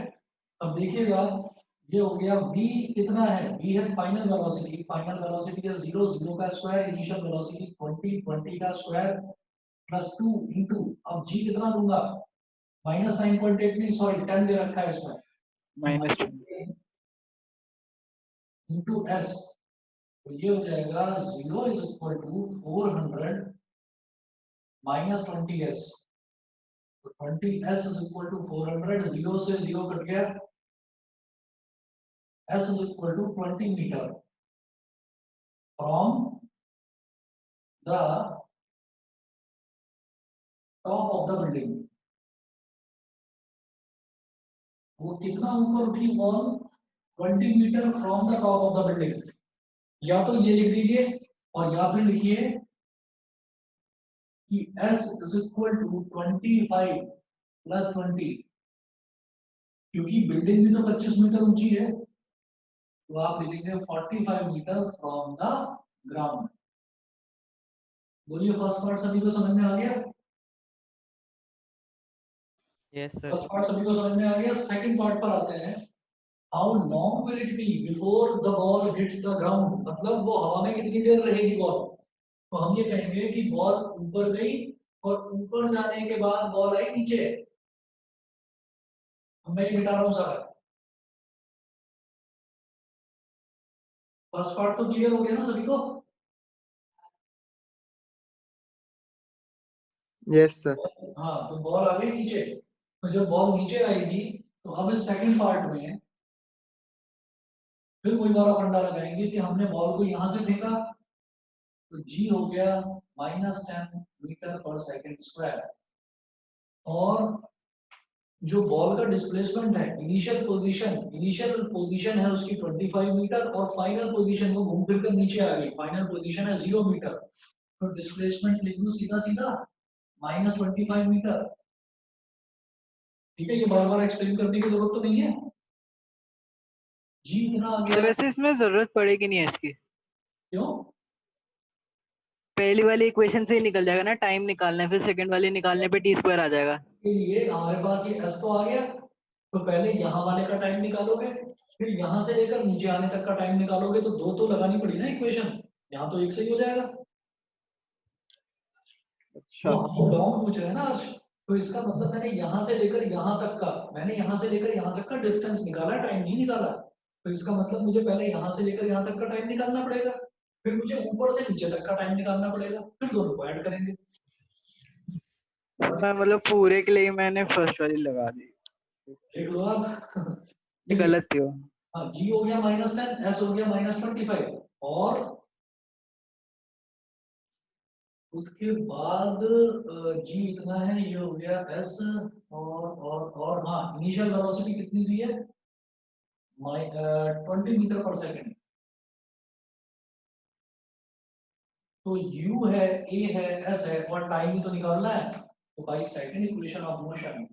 अब देखिएगा, ये हो गया v कितना है, v है फाइनल वेलोसिटी है 0, 0 का स्क्वायर इनिशियल वेलोसिटी 20, 20 का स्क्वायर प्लस 2 इंटू, अब g कितना दूंगा, -9.8 नहीं सॉरी 10 दे रखा है इसमें, -10 इंटू s, तो ये हो जाएगा 0 is equal to 400 minus 20s, तो 20s इज इक्वल टू 400, 0 से 0 कट गया, s is equal to 20 meter from the top of the building. वो कितना ऊपर उठी ball, 20 metre from the top of the building, या तो ये लिख दीजिए और या फिर लिखिए कि s is equal to 25 plus 20, क्योंकि बिल्डिंग भी तो 25 मीटर ऊंची है, तो आप लिखेंगे 45 मीटर फ्रॉम द ग्राउंड। बोलिए फर्स्ट पार्ट सभी को समझ में आ गया, Yes, sir. फर्स्ट पार्ट सभी को समझ में आ गया। सेकंड पार्ट पर आते हैं, how long will it be before the ball hits the ground, मतलब वो हवा में कितनी देर रहेगी बॉल, तो हम ये कहेंगे कि बॉल ऊपर गई और ऊपर जाने के बाद बॉल आई नीचे, मैं ये मिटा रहा हूँ सारा। फर्स्ट पार्ट तो क्लियर हो गया ना सभी को, यस सर। हाँ तो बॉल आ गई नीचे, तो जब बॉल नीचे आएगी तो अब इस सेकंड पार्ट में फिर वही वाला फंडा लगाएंगे कि हमने बॉल को यहां से फेंका, तो g हो गया -10 मीटर पर सेकंड स्क्वायर, और जो बॉल का डिस्प्लेसमेंट है, इनिशियल पोजीशन है उसकी 25 मीटर और फाइनल पोजीशन वो घूम फिर कर नीचे आ गई, फाइनल पोजीशन है 0 मीटर, तो डिस्प्लेसमेंट लिख दूं सीधा सीधा -25 मीटर। ठीक है, ये बार बार एक्सप्लेन करने की जरूरत तो नहीं है, जी इतना आ तो गया, वैसे इसमें जरूरत पड़ेगी नहीं है इसकी, क्यों, पहली वाली इक्वेशन से ही निकल जाएगा ना, टाइम निकालना है, फिर सेकंड वाली निकालने पे t² आ जाएगा। के लिए हमारे पास ये s तो आ गया, तो पहले यहाँ वाले का टाइम निकालोगे, फिर यहाँ से लेकर नीचे आने तक का टाइम निकालोगे, तो दो तो लगानी पड़ी ना इक्वेशन, यहाँ तो एक से ही हो जाएगा। अच्छा वो हम लॉन्ग पूछ रहे हैं ना अर्श, तो इसका मतलब मैंने यहाँ से लेकर यहाँ तक का, मैंने यहाँ से लेकर यहाँ तक का डिस्टेंस निकाला, टाइम नहीं निकाला, तो इसका मतलब मुझे पहले यहाँ से लेकर यहाँ तक का टाइम निकालना पड़ेगा, फिर मुझे ऊपर से नीचे तक का टाइम निकालना पड़ेगा, फिर दोनों को ऐड करेंगे। मैं मतलब पूरे के लिए मैंने फर्स्ट वाली लगा दी, देख लो आप ये गलत थी वो। हाँ, g हो गया -10, s हो गया -25, और उसके बाद g इतना है, ये हो गया s, और हाँ इनिशियल वेलोसिटी कितनी दी है, 20 मीटर पर सेकंड, तो u है, a है, s है, और टाइम ही तो निकालना है, तो by second equation of motion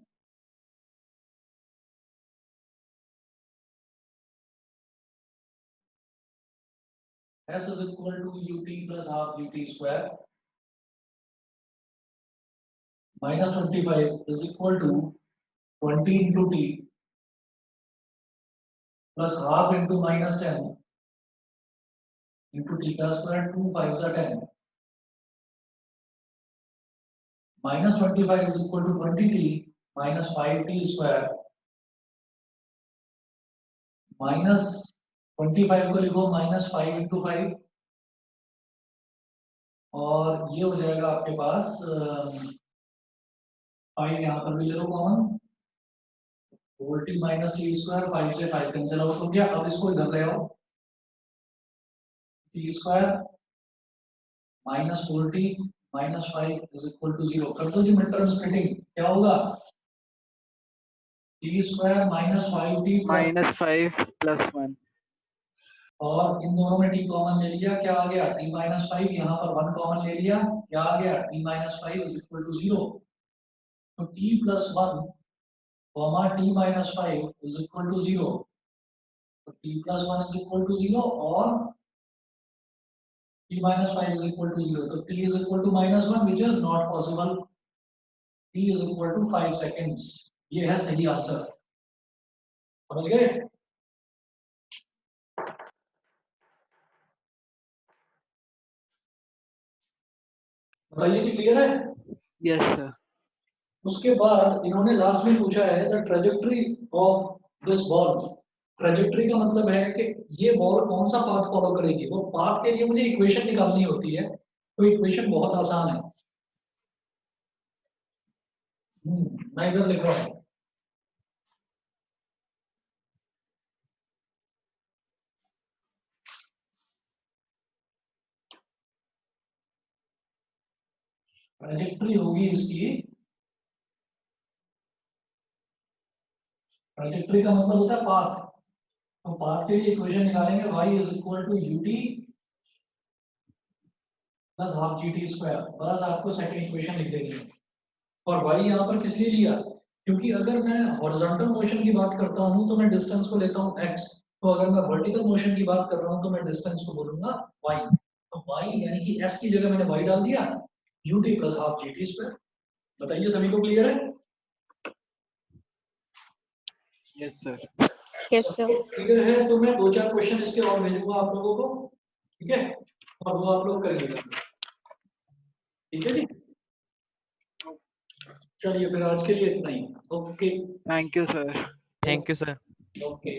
s is equal to ut plus half ut square -25 is equal to 20 into t plus half into -10 into t का स्क्वायर, 2 5 जा 10, -25 is equal to 20t minus 5t square, -25 को लिखो -5 into 5, और ये हो जाएगा आपके पास 5 यहाँ पर भी ले लो common, 4t minus t square, 5 से 5 कैंसिल आउट हो गया, अब इसको इधर ले आओ, t square -4t minus 5 is equal to 0, कर दो जी मिड टर्म स्प्लिटिंग, क्या होगा, t square minus 5t plus, -5 + 1, और इन दोनों में t कॉमन ले लिया, क्या आ गया t minus 5, यहाँ पर 1 कॉमन ले लिया, क्या आ गया t minus 5 is equal to 0, तो t plus 1 comma t minus 5 is equal to 0, तो t plus 1 is equal to 0 और t minus 5 is equal to 0, तो t is equal to -1 which is not possible, t is equal to 5 seconds, ये है सही आंसर, समझ गए। बताइए जी, क्लियर है? Yes sir. उसके बाद इन्होंने लास्ट में पूछा है the trajectory of this ball. Trajectory का मतलब है कि ये बॉल कौन सा पाथ फॉलो करेगी। वो पाथ के लिए मुझे इक्वेशन निकालनी होती है, तो इक्वेशन बहुत आसान है। मैं इधर लिख रहा हूँ। ट्रेजेक्टरी होगी इसकी, ट्रेजेक्टरी का मतलब होता है पाथ। तो पाथ के लिए इक्वेशन निकालेंगे y is equal to ut plus half gt square. बस आपको सेकंड इक्वेशन लिख देनी है। और y यहाँ पर किस लिए लिया? क्योंकि अगर मैं हॉरिजॉन्टल मोशन की बात करता हूँ तो मैं डिस्टेंस को लेता हूँ x, तो अगर मैं वर्टिकल मोशन की बात कर रहा हूँ तो मैं डिस्टेंस को बोलूंगा y। तो y यानी कि s की जगह मैंने y डाल दिया, ut plus half gt square. बताइए सभी को क्लियर है? Yes sir. Yes sir. Clear है तो मैं 2-4 क्वेश्चन इसके और भेजूंगा आप लोगों को, ठीक है, और वो आप लोग करिएगा, ठीक है जी। चलिए फिर आज के लिए इतना ही। Okay thank you sir. Thank you, sir. Okay.